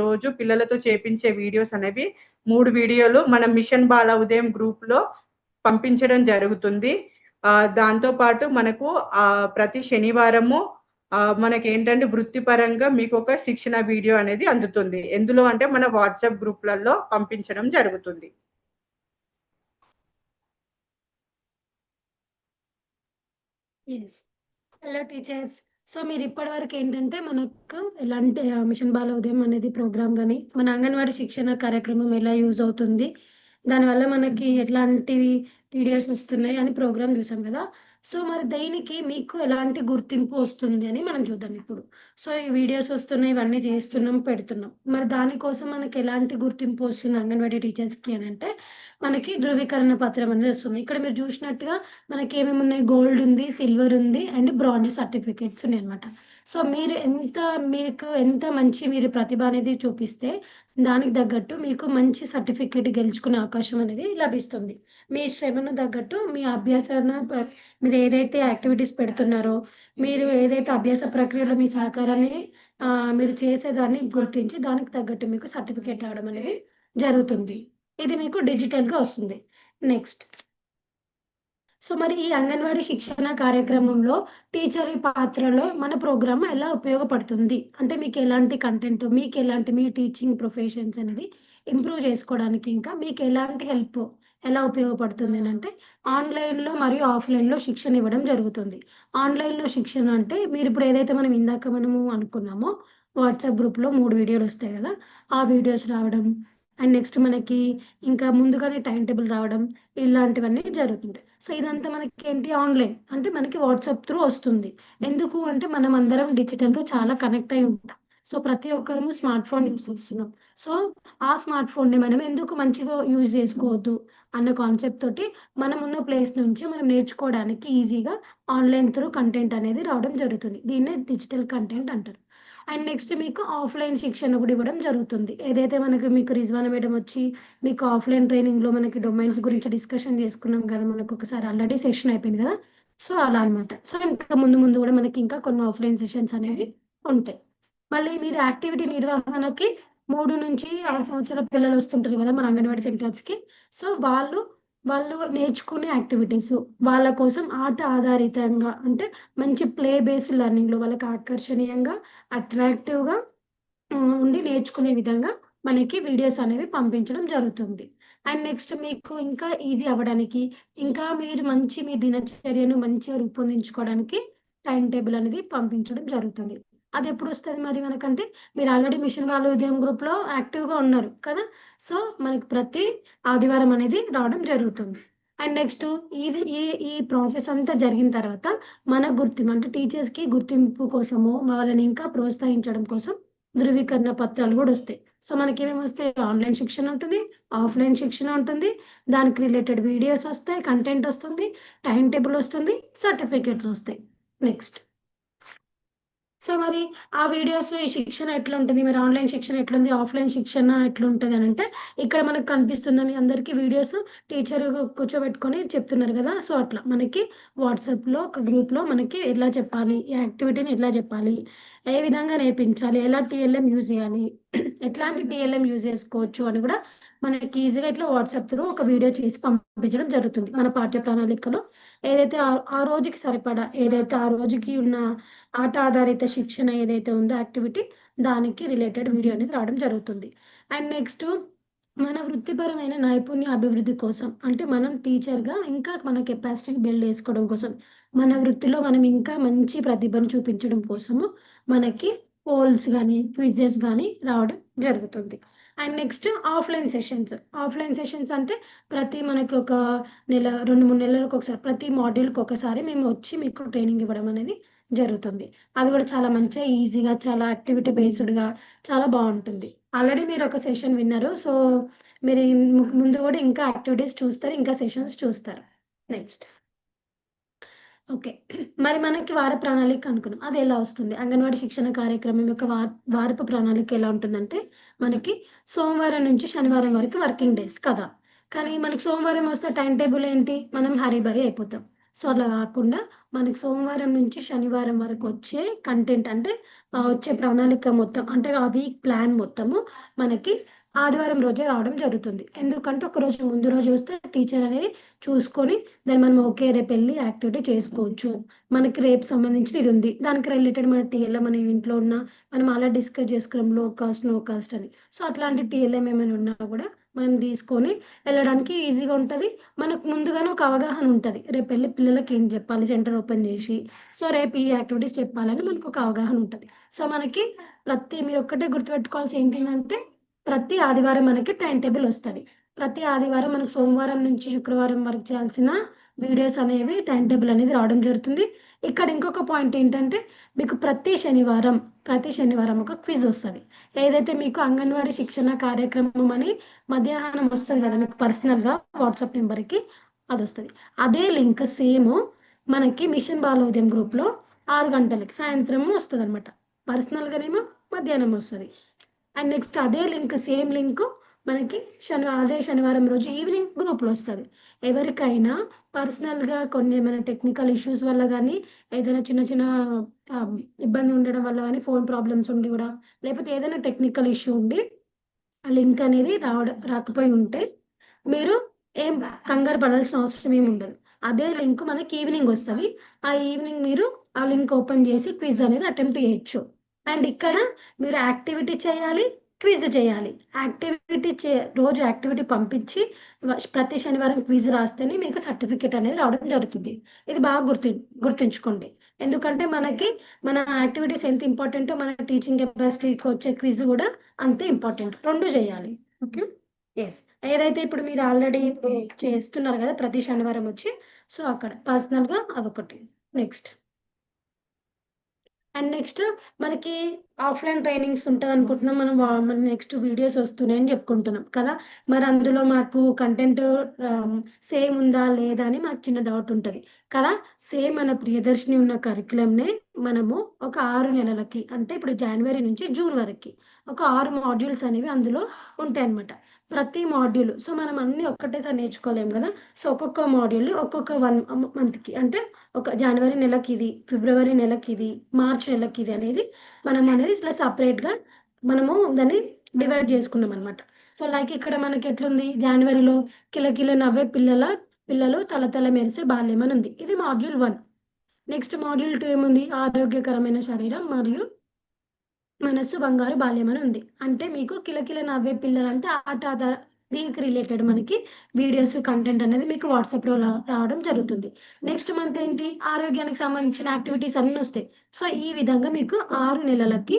రోజు పిల్లలతో చేపించే వీడియోస్ అనేవి 3 వీడియోలు మన మిషన్ బాల ఉదయం గ్రూప్‌లో పంపించడం జరుగుతుంది. దాంతో పాటు మనకు ప్రతి శనివారము మనకేంటంటే వృత్తిపరంగా మీకొక శిక్షణ వీడియో అనేది అందుతుంది. ఎందులో అంటే మన వాట్సాప్ గ్రూప్‌లలో పంపించడం జరుగుతుంది. యెస్. Hello teachers. సో, మీరిప్పటి వరకేంటంటే మనకు ఎలాంటి మిషన్ బాల ఉదయం అనేది ప్రోగ్రామ్ గాని, మన అంగన్వాడీ శిక్షణ కార్యక్రమం ఎలా యూజ్ అవుతుంది, దానివల్ల మనకి ఎట్లాంటివి వీడియోస్ వస్తున్నాయి అని ప్రోగ్రామ్ చూసాం గదా! సో, మరి దీనికి మీకు ఎలాంటి గుర్తింపు వస్తుంది అని మనం చూద్దాం ఇప్పుడు. సో, ఈ వీడియోస్ వస్తున్నాయి, ఇవన్నీ చేస్తున్నాం, పెడుతున్నాం. మరి దానికోసం మనకి ఎలాంటి గుర్తింపు వస్తుంది అంగన్వాడీ టీచర్స్‌కి అనంటే, మనకి ధృవీకరణ పత్రం అనేది వస్తుంది. ఇక్కడ మీరు చూసినట్టుగా మనకేమేమున్నాయి గోల్డ్ ఉంది, సిల్వర్ ఉంది అండ్ బ్రాంజ్ సర్టిఫికేట్స్ ఉన్నాయన్నమాట. సో, మీకు ఎంత మంచి మీరు ప్రతిభ అనేది చూపిస్తే, దానికి తగ్గట్టు మీకు మంచి సర్టిఫికేట్ గెలుచుకునే అవకాశం అనేది లభిస్తుంది. మీ శ్రమను తగ్గట్టు మీ మీరేదైతే యాక్టివిటీస్ పెడుతున్నారో, మీరు ఏదైతే అభ్యాస ప్రక్రియలో మీ సహకారాన్ని మీరు చేసేదాన్ని గుర్తించి దానికి తగ్గట్టు మీకు సర్టిఫికేట్ రావడం అనేది జరుగుతుంది. ఇది మీకు డిజిటల్‌గా వస్తుంది. నెక్స్ట్ సో, మరి ఈ అంగన్వాడీ శిక్షణ కార్యక్రమంలో టీచర్ పాత్రలో మన ప్రోగ్రామ్ ఎలా ఉపయోగపడుతుంది? అంటే మీకెలాంటి కంటెంట్, మీ టీచింగ్ ప్రొఫెషన్స్ అనేది ఇంప్రూవ్ చేసుకోవడానికి ఇంకా మీకెలాంటి ఎలా ఉపయోగపడుతుంది అంటే ఆన్‌లైన్‌లో మరియు ఆఫ్‌లైన్‌లో శిక్షణ ఇవ్వడం జరుగుతుంది. ఆన్‌లైన్‌లో శిక్షణ అంటే మీరిప్పుడు ఏదైతే మనం ఇందాక మనము అనుకున్నామో వాట్సాప్ గ్రూప్‌లో 3 వీడియోలొస్తాయి గదా! ఆ వీడియోస్ రావడం అండ్ నెక్స్ట్ మనకి ఇంకా ముందుగానే టైమ్ టేబుల్ రావడం ఇలాంటివన్నీ జరుగుతుంటాయి. సో, ఇదంతా మనకేంటి ఆన్‌లైన్. అంటే మనకి వాట్సాప్ త్రూ వస్తుంది. ఎందుకు అంటే మనమందరం డిజిటల్‌గా చాలా కనెక్ట్ అయి ఉంటాం. సో, ప్రతి ఒక్కరము స్మార్ట్ ఫోన్ యూజ్ చేస్తున్నాం. సో, ఆ స్మార్ట్ ఫోన్‌ని మనం ఎందుకు మంచిగా యూజ్ చేసుకోవద్దు అన్న కాన్సెప్ట్ తోటి మనమున్న ప్లేస్ నుంచి మనం నేర్చుకోవడానికి ఈజీగా ఆన్‌లైన్ త్రూ కంటెంట్ అనేది రావడం జరుగుతుంది. దీన్నే డిజిటల్ కంటెంట్ అంటారు. అండ్ నెక్స్ట్ మీకు ఆఫ్‌లైన్ శిక్షణ కూడా ఇవ్వడం జరుగుతుంది. ఏదైతే మీకు రిజ్వానా మేడం వచ్చి మీకు ఆఫ్‌లైన్ ట్రైనింగ్‌లో మనకి డొమైన్స్ గురించి డిస్కషన్ చేసుకున్నాం కదా! మనకొకసారి ఆల్రెడీ సెషన్ అయిపోయింది కదా! సో, అలా అన్నమాట. సో, ఇంకా ముందు ముందు కూడా మనకి ఇంకా కొన్ని ఆఫ్‌లైన్ సెషన్స్ అనేవి ఉంటాయి. మళ్ళీ మీరు యాక్టివిటీ నిర్వహణకి 3-6 సంవత్సరాల పిల్లలు వస్తుంటారు కదా! మన అంగన్వాడీ సెంటర్స్‌కి. సో, వాళ్ళు నేర్చుకునే యాక్టివిటీస్ వాళ్ళ కోసం ఆట ఆధారితంగా అంటే మంచి ప్లే బేస్డ్ లెర్నింగ్‌లో వాళ్ళకి ఆకర్షణీయంగా, అట్రాక్టివ్‌గా ఉండి నేర్చుకునే విధంగా మనకి వీడియోస్ అనేవి పంపించడం జరుగుతుంది. అండ్ నెక్స్ట్ మీకు ఇంకా ఈజీ అవ్వడానికి, ఇంకా మీరు మీ దినచర్యను మంచిగా రూపొందించుకోవడానికి టైమ్ టేబుల్ అనేది పంపించడం జరుగుతుంది. అదెప్పుడొస్తది మరి మనకంటే, మీరు ఆల్రెడీ మిషన్ వాళ్ళ ఉదయం గ్రూప్‌లో యాక్టివ్‌గా ఉన్నారు కదా! సో, మనకి ప్రతి ఆదివారం అనేది రావడం జరుగుతుంది. అండ్ నెక్స్ట్ ఇది ఈ ఈ ప్రాసెస్ అంతా జరిగిన తర్వాత మన గుర్తింపు అంటే టీచర్స్‌కి గుర్తింపు కోసము వాళ్ళని ఇంకా ప్రోత్సహించడం కోసం ధృవీకరణ పత్రాలు గూడా ఒస్తాయి. సో, మనకేమేమొస్తాయి ఆన్‌లైన్ శిక్షణ ఉంటుంది, ఆఫ్‌లైన్ శిక్షణ ఉంటుంది, దానికి రిలేటెడ్ వీడియోస్ ఒస్తాయి, కంటెంట్ ఒస్తుంది, టైమ్ టేబుల్ ఒస్తుంది, సర్టిఫికేట్స్ ఒస్తాయి. నెక్స్ట్. సో, మరి ఆ వీడియోస్ ఈ శిక్షణ ఎట్లుంటది? మరి ఆన్‌లైన్ శిక్షణ ఎట్లుంది? ఆఫ్‌లైన్ శిక్షణ ఎట్లుంటదనంటే, ఇక్కడ మనకు కనిపిస్తుందా మీ అందరికీ వీడియోస్ టీచరు కూర్చోబెట్టుకొని చెప్తున్నారు గదా! సో, అట్లా మనకి వాట్సాప్‌లో ఒక గ్రూప్‌లో మనకి ఎలా చెప్పాలి? ఈ యాక్టివిటీని ఎట్లా చెప్పాలి? ఏ విధంగా నేర్పించాలి? ఎలా టీఎల్ఎం యూజ్ జేయాలి? ఎట్లాంటి టీఎల్ఎం యూజ్ జేసుకోవచ్చు అని గూడా మనకి ఈజీగా ఇట్లా వాట్సాప్ త్రూ ఒక వీడియో చేసి పంపించడం జరుగుతుంది. మన పాఠ్య ప్రణాళికలో ఏదైతే ఆ రోజుకి సరిపడా ఏదైతే ఆ రోజుకి ఉన్న ఆట ఆధారిత శిక్షణ ఏదైతే ఉందో యాక్టివిటీ, దానికి రిలేటెడ్ వీడియో అనేది రావడం జరుగుతుంది. అండ్ నెక్స్టు మన వృత్తిపరమైన నైపుణ్య అభివృద్ధి కోసం అంటే మనం టీచర్‌గా ఇంకా మన కెపాసిటీని బిల్డ్ చేసుకోవడం కోసం, మన వృత్తిలో మనం ఇంకా మంచి ప్రతిభను చూపించడం కోసము మనకి పోల్స్ గాని, క్విజెస్ గాని రావడం జరుగుతుంది. And next offline sessions. Offline sessions అంటే మనకి ఒక నెల 2, 3 నెలలకొకసారి ప్రతి మాడ్యూల్‌కొకసారి మేము వచ్చి మీకు ట్రైనింగ్ ఇవ్వడం అనేది జరుగుతుంది. అది గూడా చాలా మంచిగా ఈజీగా చాలా యాక్టివిటీ బేస్డ్‌గా చాలా బావుంటుంది. ఆల్రెడీ మీరొక సెషన్ విన్నారు. సో, మీరు ముందు గూడా ఇంకా యాక్టివిటీస్ చూస్తారు. ఇంకా సెషన్స్ చూస్తారు. నెక్స్ట్. ఓకే. మరి మనకి వార ప్రణాళిక అనుకున్నాం. అదెలా వస్తుంది? అంగన్వాడీ శిక్షణ కార్యక్రమం యొక్క వారపు ప్రణాళిక ఎలా ఉంటుందంటే, మనకి సోమవారం నుంచి శనివారం వరకు వర్కింగ్ డేస్ కదా! కానీ మనకి సోమవారం వస్తే టైమ్ టేబుల్ ఏంటి? మనం హరీ బరీ అయిపోతాం. సో, అలా గాకుండా మనకి సోమవారం నుంచి శనివారం వరకు వచ్చే కంటెంట్ అంటే వచ్చే ప్రణాళిక మొత్తం అంటే ఆ వీక్ ప్లాన్ మొత్తము మనకి ఆదివారం రోజే రావడం జరుగుతుంది. ఎందుకంటే ఒకరోజు ముందు రోజు వస్తే టీచర్ అనేది చూసుకొని దాన్ని మనం ఓకే. రేపెళ్లి యాక్టివిటీ చేసుకోవచ్చు. మనకి రేపు సంబంధించిన ఇదుంది. దానికి రిలేటెడ్ మన టీఎల్ఎం మన ఇంట్లో ఉన్న మనం ఆల్రెడీ డిస్కస్ చేసుకున్నాం లో కాస్ట్, నో కాస్ట్ అని. సో, అట్లాంటి టీఎల్ఎం ఏమైనా ఉన్నా గూడా మనం తీసుకొని వెళ్ళడానికి ఈజీగా ఉంటది. మనకు ముందుగానే ఒక అవగాహన ఉంటది. రేపెళ్లి పిల్లలకి ఏం చెప్పాలి సెంటర్ ఓపెన్ జేసి. సో, రేపు ఈ యాక్టివిటీస్ చెప్పాలని మనకొక అవగాహన ఉంటది. సో, మనకి మీరొక్కటే గుర్తుపెట్టుకోవాల్సింది ఏంటిదంటే ప్రతి ఆదివారం మనకి టైమ్ టేబుల్ ఒస్తది. ప్రతి ఆదివారం మనకు సోమవారం నుంచి శుక్రవారం వరకు చేయాల్సిన వీడియోస్ అనేవి టైమ్ టేబుల్ అనేది రావడం జరుగుతుంది. ఇక్కడ ఇంకొక పాయింట్ ఏంటంటే, మీకు ప్రతి శనివారం ఒక క్విజ్ ఒస్తది. ఏదైతే మీకు అంగన్వాడీ శిక్షణ కార్యక్రమం అని మధ్యాహ్నం ఒస్తది గదా! మీకు పర్సనల్‌గా వాట్సాప్ నంబర్‌కి అదొస్తది. అదే లింక్ సేమ్ మనకి మిషన్ బాలోదయం గ్రూప్‌లో 6 గంటలకి సాయంత్రం ఒస్తదనమాట. పర్సనల్‌గానేమో మధ్యాహ్నం ఒస్తది. అండ్ నెక్స్ట్ అదే లింక్ సేమ్ లింకు మనకి అదే శనివారం రోజు ఈవినింగ్ గ్రూప్‌లో ఒస్తది. ఎవరికైనా పర్సనల్‌గా కొన్ని ఏమైనా టెక్నికల్ ఇష్యూస్ వల్ల గానీ, ఏదైనా చిన్న చిన్న ఇబ్బంది ఉండడం వల్ల గానీ, ఫోన్ ప్రాబ్లమ్స్ ఉండి గూడా, లేకపోతే ఏదైనా టెక్నికల్ ఇష్యూ ఉండి, ఆ లింక్ అనేది రాకపోయి ఉంటే, మీరు ఏం కంగారు పడాల్సిన అవసరం ఏముండదు. అదే లింక్ మనకి ఈవినింగ్ ఒస్తది. ఆ ఈవినింగ్ మీరు ఆ లింక్ ఓపెన్ జేసి క్విజ్ అనేది అటెంప్ట్ చేయొచ్చు. అండ్ ఇక్కడ మీరు యాక్టివిటీ చేయాలి. క్విజ్ చేయాలి. రోజు యాక్టివిటీ పంపించి ప్రతి శనివారం క్విజ్ రాస్తేనే మీకు సర్టిఫికేట్ అనేది రావడం జరుగుతుంది. ఇది బాగా గుర్తుంచుకోండి. ఎందుకంటే మన యాక్టివిటీస్ ఎంత ఇంపార్టెంటో మన టీచింగ్ కెపాసిటీకి వచ్చే క్విజ్ కూడా అంతే ఇంపార్టెంట్. 2 చేయాలి. ఓకే. యెస్. ఏదైతే ఇప్పుడు మీరు ఆల్రెడీ చేస్తున్నారు కదా ప్రతి శనివారం వచ్చి, సో అక్కడ పర్సనల్‌గా అదొకటి. నెక్స్ట్ నెక్స్ట్ మనకి ఆఫ్‌లైన్ ట్రైనింగ్స్ ఉంటదనుకుంటున్నాం. మన నెక్స్ట్ వీడియోస్ వస్తున్నాయని చెప్పుకుంటున్నాం కదా! మరి అందులో మాకు కంటెంట్ సేమ్ ఉందా? లేదా? అని మాకు చిన్న డౌట్ ఉంటది కదా! సేమ్ మన ప్రియదర్శిని ఉన్న కరిక్యులమ్‌నే మనము ఒక 6 నెలలకి అంటే ఇప్పుడు జనవరి నుంచి జూన్ వరకి ఒక 6 మాడ్యూల్స్ అనేవి అందులో ఉంటాయన్నమాట. ప్రతి మాడ్యూల్ సో మనం అన్నీ ఒక్కటేసారి నేర్చుకోలేం గదా! సో ఒక్కొక్క మాడ్యూల్ ఒక్కొక్క 1 మంత్‌కి అంటే ఒక జనవరి నెలకిది, ఫిబ్రవరి నెలకిది, మార్చ్ నెలకిది అనేది ఇట్లా సెపరేట్‌గా మనము దాన్ని డివైడ్ చేసుకున్నామనమాట. సో, లైక్ ఇక్కడ మనకెట్లుంది జనవరిలో 'కిలకిల నవ్వే పిల్లలు తళతళ మెరిసే బాల్యం' అని ఉంది. ఇది మాడ్యూల్ 1. నెక్స్ట్ మాడ్యూల్ 2 ఏముంది? ఆరోగ్యకరమైన శరీరం మరియు మనస్సు బంగారు బాల్యం అని ఉంది. అంటే మీకు కిలకిల నవ్వే పిల్లలంటే ఆట దీనికి రిలేటెడ్ మనకి వీడియోస్, కంటెంట్ అనేది మీకు వాట్సాప్‌లో రావడం జరుగుతుంది. నెక్స్ట్ మంత్ ఏంటి? ఆరోగ్యానికి సంబంధించిన యాక్టివిటీస్ అన్నీ వస్తాయి. సో, ఈ విధంగా మీకు 6 నెలలకి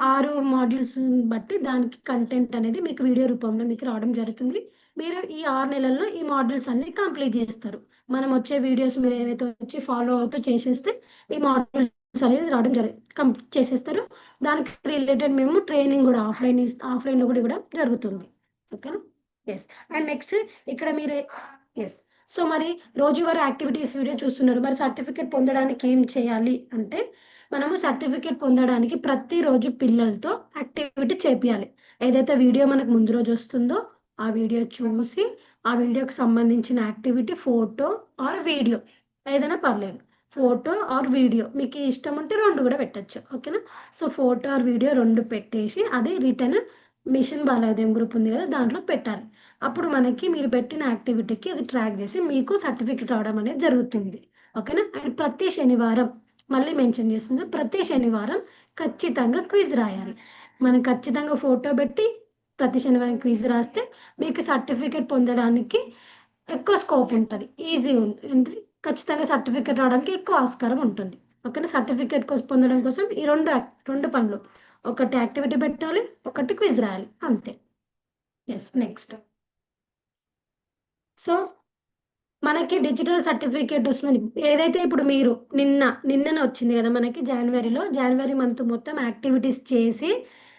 6 మాడ్యూల్స్‌ని బట్టి దానికి కంటెంట్ అనేది మీకు వీడియో రూపంలో మీకు రావడం జరుగుతుంది. మీరు ఈ 6 నెలల్లో ఈ మాడ్యూల్స్ అన్నీ కంప్లీట్ జేస్తారు. మనం వచ్చే వీడియోస్ మీరు ఏవైతే వచ్చి ఫాలో అవుతూ చేసేస్తే ఈ మాడ్యూల్స్ అనేది రావడం కంప్లీట్ చేసేస్తారు. దానికి రిలేటెడ్ మేము ట్రైనింగ్ గూడా ఆఫ్‌లైన్‌లో గూడా ఇవ్వడం జరుగుతుంది. ఓకేనా? యెస్. నెక్స్ట్ ఇక్కడ మీరు యెస్. సో, మరి రోజువారీ యాక్టివిటీస్ వీడియో చూస్తున్నారు. మరి సర్టిఫికేట్ పొందడానికి ఏం చేయాలి అంటే, మనము సర్టిఫికేట్ పొందడానికి ప్రతిరోజు పిల్లలతో యాక్టివిటీ చేపియాలి. ఏదైతే వీడియో మనకు ముందు రోజు వస్తుందో, ఆ వీడియో చూసి, ఆ వీడియోకి సంబంధించిన యాక్టివిటీ ఫోటో ఆర్ వీడియో ఏదైనా పర్లేదు. ఫోటో ఆర్ వీడియో మీకు ఇష్టం ఉంటే 2 గూడా పెట్టొచ్చు. ఓకేనా? సో, ఫోటో ఆర్ వీడియో 2 పెట్టేసి అది రిటర్న్ మిషన్ బాలోదయం గ్రూప్ ఉంది గదా! దాంట్లో పెట్టాలి. అప్పుడు మనకి మీరు పెట్టిన యాక్టివిటీకి అది ట్రాక్ జేసి మీకు సర్టిఫికేట్ రావడం అనేది జరుగుతుంది. ఓకేనా? ప్రతి శనివారం మళ్ళీ మెన్షన్ చేస్తున్నా. ప్రతి శనివారం ఖచ్చితంగా క్విజ్ రాయాలి. మనం ఖచ్చితంగా ఫోటో బెట్టి ప్రతి శనివారం క్విజ్ రాస్తే మీకు సర్టిఫికేట్ పొందడానికి ఎక్కువ స్కోప్ ఉంటది. ఈజీ ఏంటిది ఖచ్చితంగా సర్టిఫికేట్ రావడానికి ఎక్కువ ఆస్కారం ఉంటుంది. ఓకేనా? సర్టిఫికేట్ పొందడం కోసం ఈ 2 పనులు. ఒకటి యాక్టివిటీ పెట్టాలి. ఒకటి క్విజ్ రాయాలి. అంతే. యెస్. నెక్స్ట్. సో, మనకి డిజిటల్ సర్టిఫికేట్ వస్తుందని ఏదైతే ఇప్పుడు మీరు నిన్ననే వచ్చింది గదా! మనకి జనవరిలో. జనవరి మంత్ మొత్తం యాక్టివిటీస్ చేసి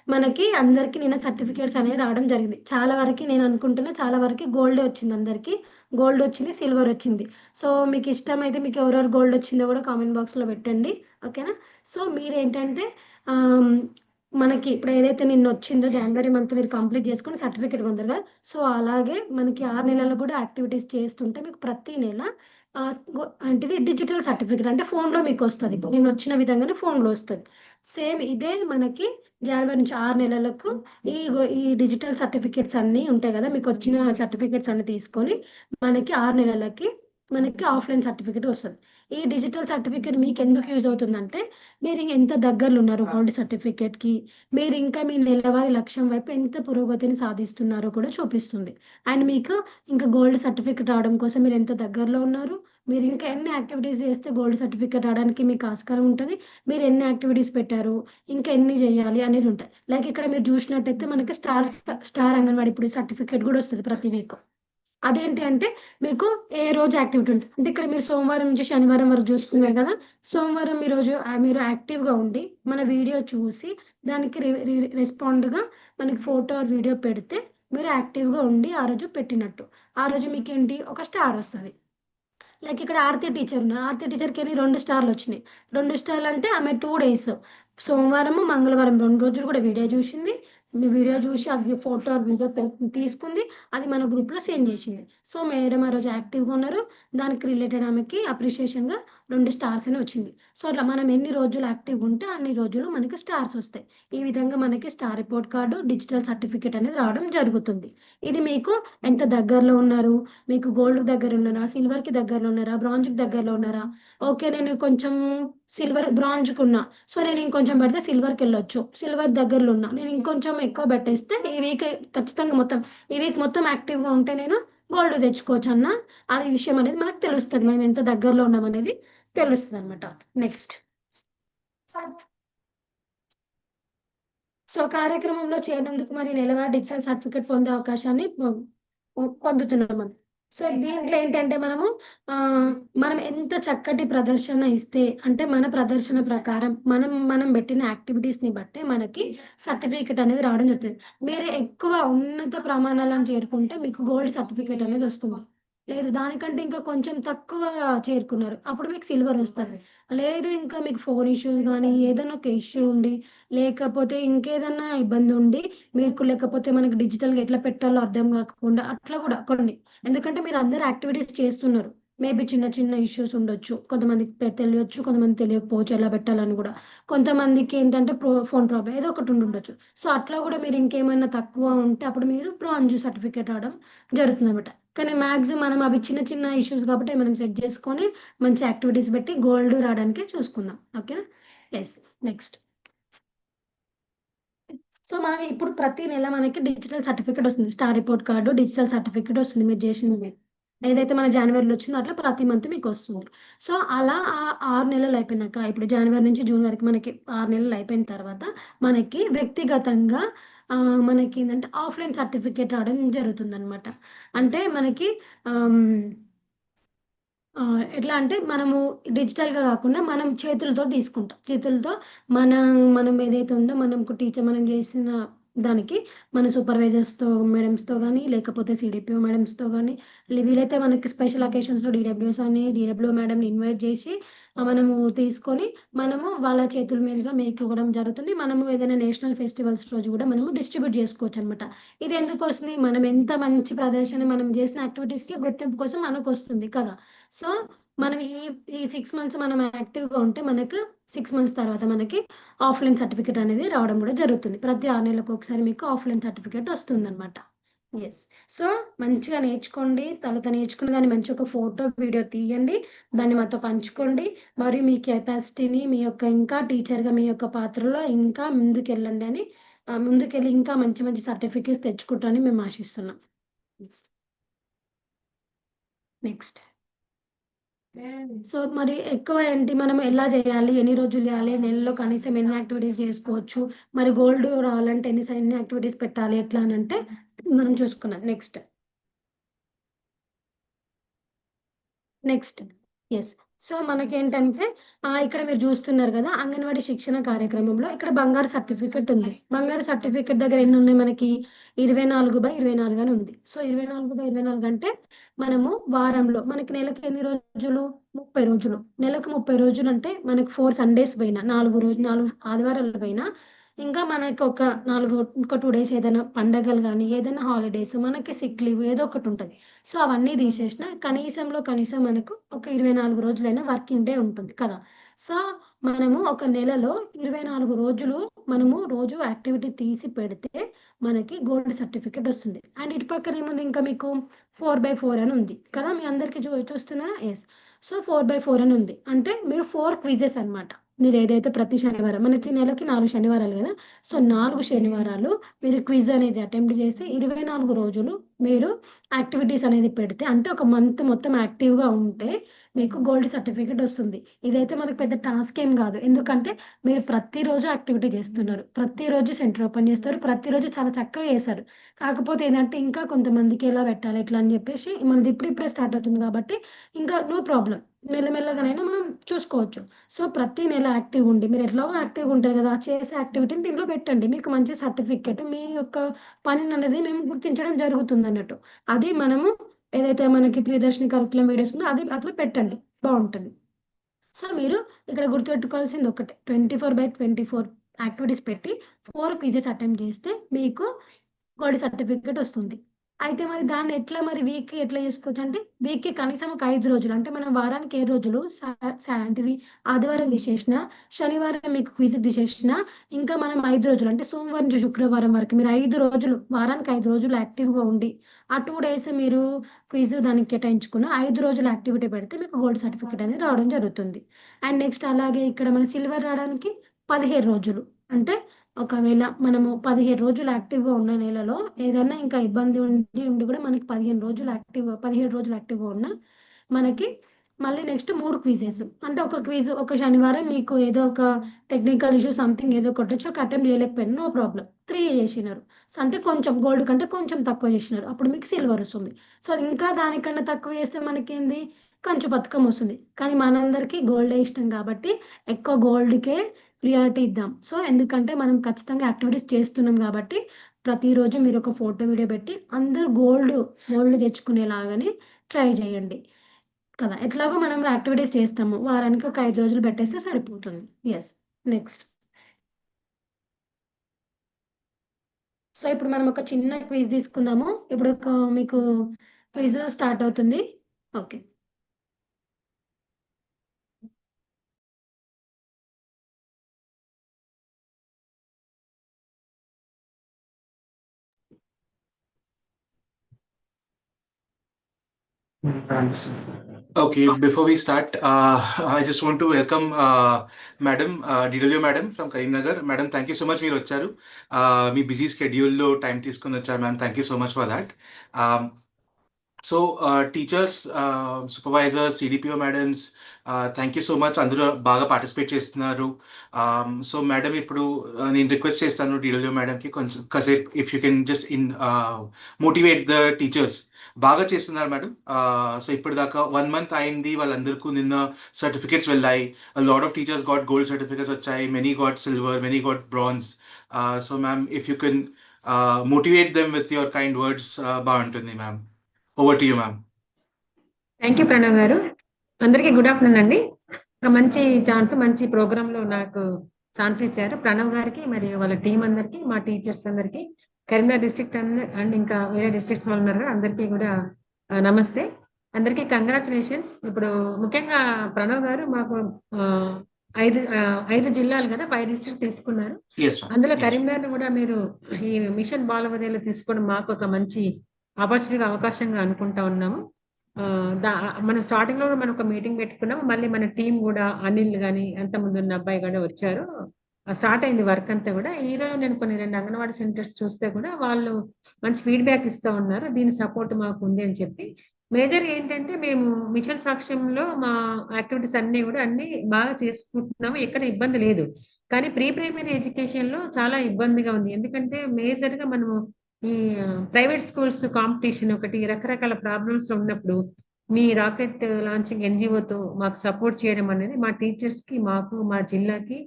మనకి అందరికి నిన్న సర్టిఫికేట్స్ అనేవి రావడం జరిగింది. చాలా వరకి నేను అనుకుంటున్నా చాలా వరకి గోల్డే వచ్చింది అందరికి. గోల్డ్ వచ్చింది, సిల్వర్ వచ్చింది. సో, మీకు ఇష్టమైతే మీకు ఎవరెవరు గోల్డ్ వచ్చిందో గూడా కామెంట్ బాక్స్‌లో పెట్టండి. ఓకేనా? సో, మీరేంటంటే ఆహ్, మనకి ఇప్పుడు ఏదైతే నిన్నొచ్చిందో జనవరి మంత్ మీరు కంప్లీట్ చేసుకొని సర్టిఫికేట్ పొందారు గదా! సో, అలాగే మనకి 6 నెలలు గూడా యాక్టివిటీస్ చేస్తుంటే మీకు ప్రతి నెల ఏంటిది డిజిటల్ సర్టిఫికేట్ అంటే ఫోన్‌లో మీకొస్తది. ఇప్పుడు నేనొచ్చిన విధంగానే ఫోన్‌లో ఒస్తది. సేమ్ ఇదే మనకి జనవరి నుంచి 6 నెలలకు ఈ డిజిటల్ సర్టిఫికేట్స్ అన్నీ ఉంటాయి గదా! మీకొచ్చిన సర్టిఫికేట్స్ అన్నీ తీసుకొని మనకి 6 నెలలకి మనకి ఆఫ్‌లైన్ సర్టిఫికేట్ ఒస్తది. ఈ డిజిటల్ సర్టిఫికేట్ మీకెందుకు యూజ్ అవుతుందంటే, మీరు ఎంత దగ్గరలో ఉన్నారు గోల్డ్ సర్టిఫికేట్‌కి, మీరింకా మీ నెలవారీ లక్ష్యం వైపు ఎంత పురోగతిని సాధిస్తున్నారో కూడా చూపిస్తుంది. అండ్ మీకు ఇంకా గోల్డ్ సర్టిఫికేట్ రావడం కోసం మీరెంత దగ్గరలో ఉన్నారు, మీరింకా ఎన్ని యాక్టివిటీస్ చేస్తే గోల్డ్ సర్టిఫికేట్ రావడానికి మీకు ఆస్కారం ఉంటది, మీరెన్ని యాక్టివిటీస్ పెట్టారు, ఇంకా ఎన్ని జేయాలి అనేది ఉంటాయి. లైక్ ఇక్కడ మీరు జూసినట్టయితే మనకి స్టార్ అంగన్‌వాడీ ఇప్పుడు సర్టిఫికేట్ గూడా ఒస్తది ప్రతి వీక్. అదేంటి అంటే మీకు ఏ రోజు యాక్టివిటీ ఉంటది. అంటే ఇక్కడ మీరు సోమవారం నుంచి శనివారం వరకు చూసుకున్నారు కదా! సోమవారం మీరు యాక్టివ్‌గా ఉండి, మన వీడియో చూసి దానికి రి రి రెస్పాండ్‌గా మనకి ఫోటో ఆర్ వీడియో పెడితే మీరు యాక్టివ్‌గా ఉండి ఆ రోజు పెట్టినట్టు. ఆ రోజు మీకేంటి ఒక స్టార్ ఒస్తది. లైక్ ఇక్కడ ఆరతి టీచర్ ఉన్నారు. ఆరతి టీచర్‌కేంటి 2 స్టార్‌లొచ్చినాయి. 2 స్టార్‌లంటే ఆమె 2 డేస్ సోమవారము, మంగళవారం 2 రోజులు కూడా వీడియో జూషింది. మీ వీడియో జూషి అది ఫోటో, వీడియో తీసుకుంది. అది మన గ్రూప్‌లో సెండ్ జేషింది. సో, మేడం ఆ రోజు యాక్టివ్‌గా ఉన్నారు. దానికి రిలేటెడ్ ఆమెకి అప్రిషియేషన్‌గా నుండి స్టార్స్ అని వచ్చింది. సో, అట్లా మనం ఎన్ని రోజులు యాక్టివ్ ఉంటే అన్ని రోజులు మనకి స్టార్స్ వస్తాయి. ఈ విధంగా మనకి star report card, digital certificate అనేది రావడం జరుగుతుంది. ఇది మీకు ఎంత దగ్గరలో ఉన్నారు, మీకు గోల్డ్‌కి దగ్గర ఉన్నారా, సిల్వర్‌కి దగ్గరలో ఉన్నారా, బ్రాంజ్‌కి దగ్గరలో ఉన్నారా? ఓకే. నేను కొంచెం బ్రాంజ్‌కున్నా. సో, నేను ఇంకొంచెం పెడితే సిల్వర్‌కెళ్ళొచ్చు. సిల్వర్ దగ్గరలో ఉన్నా. నేను ఇంకొంచెం ఎక్కువ పెట్టేస్తే ఈ వీక్ ఖచ్చితంగా మొత్తం ఈ వీక్ మొత్తం యాక్టివ్‌గా ఉంటే నేను గోల్డ్ తెచ్చుకోవచ్చన్న అది విషయం అనేది మనకు తెలుస్తది. మనం ఎంత దగ్గరలో ఉన్నామనేది తెలుస్తదనమాట. నెక్స్ట్. సో, కార్యక్రమంలో చేరినందుకు మరి నెలవారీ డిజిటల్ సర్టిఫికేట్ పొందే అవకాశాన్ని పొందుతున్నాం మనం. సో, దీంట్లో ఏంటంటే మనం ఎంత చక్కటి ప్రదర్శన ఇస్తే అంటే మన ప్రదర్శన ప్రకారం మనం పెట్టిన యాక్టివిటీస్‌ని బట్టే మనకి సర్టిఫికేట్ అనేది రావడం జరుగుతుంది. మీరు ఎక్కువ ఉన్నత ప్రమాణాలను చేరుకుంటే మీకు గోల్డ్ సర్టిఫికేట్ అనేది వస్తుంది. లేదు దానికంటే ఇంకా కొంచెం తక్కువ చేరుకున్నారు. అప్పుడు మీకు సిల్వర్ వస్తది. లేదు ఇంకా మీకు ఫోన్ ఇష్యూస్ గానీ ఏదైనా ఒక ఇష్యూ ఉండి లేకపోతే ఇంకేదన్నా ఇబ్బందుండి, మీకు లేకపోతే మనకి డిజిటల్‌గా ఎట్లా పెట్టాలో అర్థం గాకుండా అట్లా గూడా కొన్ని. ఎందుకంటే మీరందరూ యాక్టివిటీస్ చేస్తున్నారు. మేబీ చిన్న చిన్న ఇష్యూస్ ఉండొచ్చు. కొంతమందికి తెలియొచ్చు, కొంతమందికి తెలియకపోవచ్చు ఎలా పెట్టాలని గూడా. కొంతమందికేంటంటే ఫోన్ ప్రాబ్లమ్ ఏదో ఒకటి ఉండుండొచ్చు. సో, అట్లా గూడా మీరు ఇంకేమైనా తక్కువ ఉంటే అప్పుడు మీరు బ్రాంజ్ సర్టిఫికేట్ రావడం జరుగుతుందనమాట. కానీ మాక్సిమం మనం అవి చిన్న చిన్న ఇష్యూస్ కాబట్టి మనం సెట్ జేసుకొని మంచి యాక్టివిటీస్ పెట్టి గోల్డ్ రావడానికి చూసుకుందాం. ఓకేనా? యెస్. నెక్స్ట్. సో, మనం ఇప్పుడు ప్రతి నెల మనకి డిజిటల్ సర్టిఫికేట్ వస్తుంది. Star report card, digital certificate వస్తుంది మీరు చేసినవి. ఏదైతే మన జాన్వరిలో వచ్చిందో అట్లా ప్రతి మంత్ మీకొస్తుంది. సో, అలా 6 నెలలు అయిపోయినాక ఇప్పుడు జాన్వరి నుంచి జూన్ వరకు మనకి 6 నెలలు అయిపోయిన తర్వాత మనకి వ్యక్తిగతంగా మనకేందంటే ఆఫ్‌లైన్ సర్టిఫికేట్ రావడం జరుగుతుందనమాట. అంటే మనకి ఆహ్, ఎట్లా అంటే మనము డిజిటల్‌గా గాకుండా మనం చేతులతో తీసుకుంటాం. చేతులతో మనం మనం ఏదైతే ఉందో మనకు టీచర్ మనం చేసిన దానికి మన సూపర్వైజర్స్‌తో, మేడమ్స్‌తో గాని, లేకపోతే సీడీపీఓ మేడమ్స్‌తో గాని, వీలైతే మనకి స్పెషల్ అకేషన్స్‌లో డీడబ్ల్యూఎస్ అని డీడబ్ల్యూఓ మేడమ్‌ని ఇన్వైట్ చేసి మనము తీసుకొని మనము వాళ్ళ చేతుల మీదుగా మేకివ్వడం జరుగుతుంది. మనము ఏదైనా నేషనల్ ఫెస్టివల్స్ రోజు గూడా మనము డిస్ట్రిబ్యూట్ చేసుకోవచ్చనమాట. ఇది ఎందుకొస్తుంది? మనం ఎంత మంచి ప్రదర్శన మనం చేసిన యాక్టివిటీస్‌కి గుర్తింపు కోసం మనకొస్తుంది కదా! సో, మనం ఈ 6 మంత్స్ మనం యాక్టివ్‌గా ఉంటే మనకు 6 మంత్స్ తర్వాత మనకి ఆఫ్‌లైన్ సర్టిఫికేట్ అనేది రావడం గూడా జరుగుతుంది. ప్రతి 6 నెలలకొకసారి మీకు ఆఫ్‌లైన్ సర్టిఫికేట్ వస్తుందనమాట. యెస్. సో, మంచిగా నేర్చుకోండి. తర్వాత నేర్చుకున్న దాన్ని మంచి ఒక ఫోటో, వీడియో తీయండి. దాన్ని మాతో పంచుకోండి. మరియు మీ కెపాసిటీని మీ యొక్క ఇంకా టీచర్‌గా మీ యొక్క పాత్రలో ఇంకా ముందుకెళ్ళండి అని ముందుకెళ్ళి ఇంకా మంచి మంచి సర్టిఫికేట్స్ తెచ్చుకుంటారని మేము ఆశిస్తున్నాం. యెస్. నెక్స్ట్. సో, మరి ఎక్కువ ఏంటి మనం ఎలా జేయాలి? ఎన్ని రోజులు జేయాలి? నెలలో కనీసం ఎన్ని యాక్టివిటీస్ జేసుకోవచ్చు? మరి గోల్డ్ రావాలంటే ఎన్ని యాక్టివిటీస్ పెట్టాలి? ఎట్లా అనంటే మనం చూసుకుందాం. నెక్స్ట్. నెక్స్ట్. యెస్. సో, మనకేంటంటే ఇక్కడ మీరు జూస్తున్నారు గదా! అంగన్వాడీ శిక్షణ కార్యక్రమంలో ఇక్కడ బంగారు సర్టిఫికేట్ ఉంది. బంగారు సర్టిఫికేట్ దగ్గర ఎన్నున్నాయి మనకి 24/24 అని ఉంది. సో, 24/24 అంటే మనము వారంలో మనకి నెలకి ఎన్ని రోజులు? 30 రోజులు. నెలకు 30 రోజులంటే మనకు 4 సండేస్ పోయినా 4 ఆదివారాలు పోయినా ఇంకా మనకొక 2 డేస్ ఏదైనా పండగలు గానీ, ఏదైనా హాలిడేస్ మనకి సిక్ లీవ్ ఏదో ఒకటుంటది. సో, అవన్నీ తీసేసినా కనీసంలో కనీసం మనకు ఒక 24 రోజులైనా వర్కింగ్ డే ఉంటుంది కదా! సో, మనము ఒక నెలలో 24 రోజులు మనము రోజు యాక్టివిటీ తీసి పెడితే మనకి గోల్డ్ సర్టిఫికేట్ వస్తుంది. అండ్ ఇటు పక్కన ఏముంది ఇంకా మీకు 4/4 అని ఉంది కదా! మీ అందరికి చూస్తున్నారా? యెస్. సో, 4/4 అని ఉంది. అంటే మీరు 4 క్విజెస్ అన్నమాట. మీరేదైతే ప్రతి శనివారం మనకి నెలకి 4 శనివారాలు గదా! సో, 4 శనివారాలు మీరు క్విజ్ అనేది అటెంప్ట్ చేసి 24 రోజులు మీరు యాక్టివిటీస్ అనేది పెడితే అంటే ఒక మంత్ మొత్తం యాక్టివ్‌గా ఉంటే మీకు గోల్డ్ సర్టిఫికేట్ వస్తుంది. ఇదైతే మనకు పెద్ద టాస్క్ ఏం గాదు. ఎందుకంటే మీరు ప్రతిరోజు యాక్టివిటీ చేస్తున్నారు. ప్రతిరోజు సెంటర్ ఓపెన్ చేస్తారు. ప్రతిరోజు చాలా చక్కగా చేశారు. కాకపోతే ఏందంటే ఇంకా కొంతమందికి ఎలా పెట్టాలి ఎట్లా అని జెప్పేసి మనది ఇప్పుడిప్పుడే స్టార్ట్ అవుతుంది కాబట్టి ఇంకా నో ప్రాబ్లమ్. మెల్లమెల్లగానైనా మనం చూసుకోవచ్చు. సో, ప్రతి నెల యాక్టివ్‌గా ఉండి మీరు ఎట్లాగో యాక్టివ్‌గా ఉంటారు గదా! చేసే యాక్టివిటీని దీంట్లో పెట్టండి. మీకు మంచి సర్టిఫికేట్ మీ యొక్క పనిననేది మేము గుర్తించడం జరుగుతుందన్నట్టు. అది మనము ఏదైతే మనకి ప్రియదర్శిని కరిక్యులమ్ వీడియోస్ ఉందో అది అట్లా పెట్టండి. బావుంటది. సో, మీరు ఇక్కడ గుర్తుపెట్టుకోవాల్సింది ఒకటే 24/24 యాక్టివిటీస్ పెట్టి 4 క్విజెస్ అటెంప్ట్ చేస్తే మీకు గోల్డ్ సర్టిఫికేట్ వస్తుంది. అయితే మరి దాన్ని ఎట్లా మరి వీక్‌కి ఎట్లా చేసుకోవచ్చు అంటే, వీక్‌కి కనీసం ఒక 5 రోజులు అంటే మనం వారానికి 7 రోజులు ఏంటిది ఆదివారం తీసేసినా, శనివారం మీకు క్విజ్ తీసేసినా, ఇంకా మనం 5 రోజులు అంటే సోమవారం నుంచి శుక్రవారం వరకు మీరు 5 రోజులు వారానికి 5 రోజులు యాక్టివ్‌గా ఉండి, ఆ 2 డేస్ మీరు క్విజ్ దానికి కేటాయించుకున్న 5 రోజులు యాక్టివిటీ పెడితే మీకు గోల్డ్ సర్టిఫికేట్ అనేది రావడం జరుగుతుంది. అండ్ నెక్స్ట్ అలాగే ఇక్కడ మన సిల్వర్ రావడానికి 15 రోజులు. అంటే ఒకవేళ మనము 15 రోజులు యాక్టివ్‌గా ఉన్న నెలలో ఏదన్నా ఇంకా ఇబ్బంది ఉండి కూడా మనకి 17 రోజులు యాక్టివ్‌గా ఉన్నా మనకి మళ్ళీ నెక్స్ట్ 3 క్విజెస్. అంటే ఒక క్విజ్ ఒక శనివారం మీకు ఏదో ఒక టెక్నికల్ ఇష్యూ సంథింగ్ ఏదో ఒకటొచ్చి ఒక అటెంప్ట్ చేయలేకపోయారు. No problem. 3 చేసినారు. సో, అంటే కొంచెం గోల్డ్ కంటే కొంచెం తక్కువ చేసినారు. అప్పుడు మీకు సిల్వర్ వస్తుంది. సో, ఇంకా దానికన్నా తక్కువ చేస్తే మనకేంది కంచు పతకం వస్తుంది. కానీ మనందరికీ గోల్డే ఇష్టం కాబట్టి ఎక్కువ గోల్డ్‌కే ప్రియారిటీ ఇద్దాం. సో, ఎందుకంటే మనం ఖచ్చితంగా యాక్టివిటీస్ చేస్తున్నాం గాబట్టి, ప్రతిరోజు మీరొక ఫోటో, వీడియో పెట్టి అందరూ గోల్డ్ తెచ్చుకునేలాగానే ట్రై జేయండి. కదా! ఎట్లాగో మనం యాక్టివిటీస్ చేస్తాము. వారానికి ఒక 5 రోజులు పెట్టేస్తే సరిపోతుంది. యెస్. నెక్స్ట్. సో, ఇప్పుడు మనం ఒక చిన్న క్విజ్ తీసుకుందాము. ఇప్పుడు మీకు క్విజ్ స్టార్ట్ అవుతుంది. Okay. Okay, before we start, I just want to welcome Madam, DW Madam from Karimnagar. Madam, thank you so much మీరు వచ్చారు. మీ బిజీ స్కెడ్యూల్లో టైం తీసుకొని వచ్చారు ma'am. Thank you so much for that. So teachers, supervisors, CDPO madams, thank you so much. అందరూ బాగా participate చేస్తున్నారు. So madam, ఇప్పుడు నేను request చేస్తాను డిడబ్ల్యూ మేడంకి కొంచెం కాసేపు if you can just motivate the teachers. బాగా చేస్తున్నారు మేడం. సో ఇప్పటిదాకా 1 month అయింది, వాళ్ళందరికీ నిన్న సర్టిఫికేట్స్ వెళ్ళాయి. Lot of teachers got gold certificates వచ్చాయి, many got silver, many got bronze. So ma'am, if you can motivate them with your kind words బాగుంటుంది ma'am. Over to you ma'am. Thank you Pranav garu. అందరికీ good afternoon అండి. ఒక మంచి chance, మంచి ప్రోగ్రాంలో నాకు chance ఇచ్చారు ప్రణవ్ గారికి మరియు వాళ్ళ టీం అందరికీ, మా టీచర్స్ అందరికీ, కరీంనగర్ డిస్ట్రిక్ట్ అండ్ ఇంకా వేరే డిస్ట్రిక్ట్స్ వాళ్ళు ఉన్నారు, అందరికీ కూడా నమస్తే. అందరికీ కంగ్రాచులేషన్స్. ఇప్పుడు ముఖ్యంగా ప్రణవ్ గారు మాకు 5 జిల్లాలు కదా, 5 డిస్ట్రిక్ట్స్ తీసుకున్నారు. అందులో కరీంనగర్ కూడా మీరు ఈ మిషన్ బాలవదేలో తీసుకోవడం మాకు ఒక మంచి ఆపర్చునిటీగా, అవకాశంగా అనుకుంటా ఉన్నాము. మనం స్టార్టింగ్ లో మనం ఒక మీటింగ్ పెట్టుకున్నాం. మళ్ళీ మన టీం కూడా అనిల్ గాని అంత ముందు ఉన్న అబ్బాయి కూడా వచ్చారు. స్టార్ట్ అయింది వర్క్ అంతా కూడా. ఈ రోజు నేను కొన్ని 2 అంగన్వాడీ సెంటర్స్ చూస్తే కూడా వాళ్ళు మంచి ఫీడ్బ్యాక్ ఇస్తూ ఉన్నారు, దీని సపోర్ట్ మాకు ఉంది అని చెప్పి. మేజర్ ఏంటంటే మేము మిషన్ సాక్ష్యంలో మా యాక్టివిటీస్ అన్ని కూడా అన్ని బాగా చేసుకుంటున్నాము, ఎక్కడ ఇబ్బంది లేదు. కానీ ప్రీ ప్రైమరీ ఎడ్యుకేషన్ లో చాలా ఇబ్బందిగా ఉంది. ఎందుకంటే మేజర్ గా మనము ఈ ప్రైవేట్ స్కూల్స్ కాంపిటీషన్ ఒకటి, రకరకాల ప్రాబ్లమ్స్ ఉన్నప్పుడు మీ రాకెట్ లాంచింగ్ ఎన్జిఓతో మాకు సపోర్ట్ చేయడం అనేది మా టీచర్స్ కి, మాకు, మా జిల్లాకి,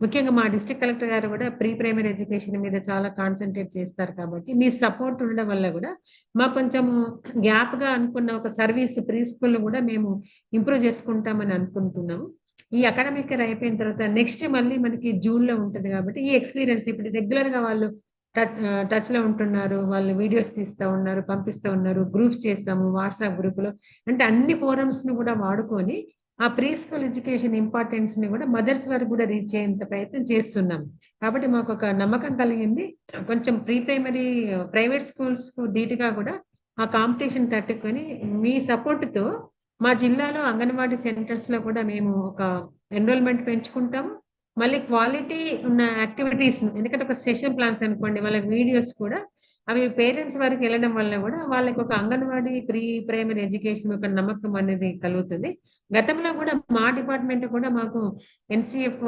ముఖ్యంగా మా డిస్ట్రిక్ట్ కలెక్టర్ గారు కూడా ప్రీ ప్రైమరీ ఎడ్యుకేషన్ మీద చాలా కాన్సన్ట్రేట్ చేస్తారు. కాబట్టి మీ సపోర్ట్ ఉండడం వల్ల కూడా మాకు కొంచెం గ్యాప్ గా అనుకున్న ఒక సర్వీస్ ప్రీ స్కూల్ కూడా మేము ఇంప్రూవ్ చేసుకుంటామని అనుకుంటున్నాము. ఈ అకాడమిక్ ఇయర్ అయిపోయిన తర్వాత నెక్స్ట్ మళ్ళీ మనకి జూన్ లో ఉంటుంది. కాబట్టి ఈ ఎక్స్పీరియన్స్ ఇప్పుడు రెగ్యులర్ గా వాళ్ళు టచ్ లో ఉంటున్నారు, వాళ్ళు వీడియోస్ తీస్తూ ఉన్నారు, పంపిస్తూ ఉన్నారు, గ్రూప్స్ చేస్తాము వాట్సాప్ గ్రూప్ లో. అంటే అన్ని ఫోరమ్స్ ను కూడా వాడుకొని ఆ ప్రీ స్కూల్ ఎడ్యుకేషన్ ఇంపార్టెన్స్ ని కూడా మదర్స్ వరకు కూడా రీచ్ అయ్యేంత ప్రయత్నం చేస్తున్నాం. కాబట్టి మాకు ఒక నమ్మకం కలిగింది. కొంచెం ప్రీ ప్రైమరీ ప్రైవేట్ స్కూల్స్ కు ధీటుగా కూడా ఆ కాంపిటీషన్ తట్టుకొని మీ సపోర్ట్ తో మా జిల్లాలో అంగన్వాడీ సెంటర్స్ లో కూడా మేము ఒక ఎన్రోల్మెంట్ పెంచుకుంటాము. మళ్ళీ క్వాలిటీ ఉన్న యాక్టివిటీస్, ఎందుకంటే ఒక సెషన్ ప్లాన్స్ అనుకోండి, వాళ్ళ వీడియోస్ కూడా అవి పేరెంట్స్ వరకు వెళ్ళడం వల్ల కూడా వాళ్ళకి ఒక అంగన్వాడీ ప్రీ ప్రైమరీ ఎడ్యుకేషన్ ఒక నమ్మకం అనేది కలుగుతుంది. గతంలో కూడా మా డిపార్ట్మెంట్ కూడా మాకు ఎన్సిఎఫ్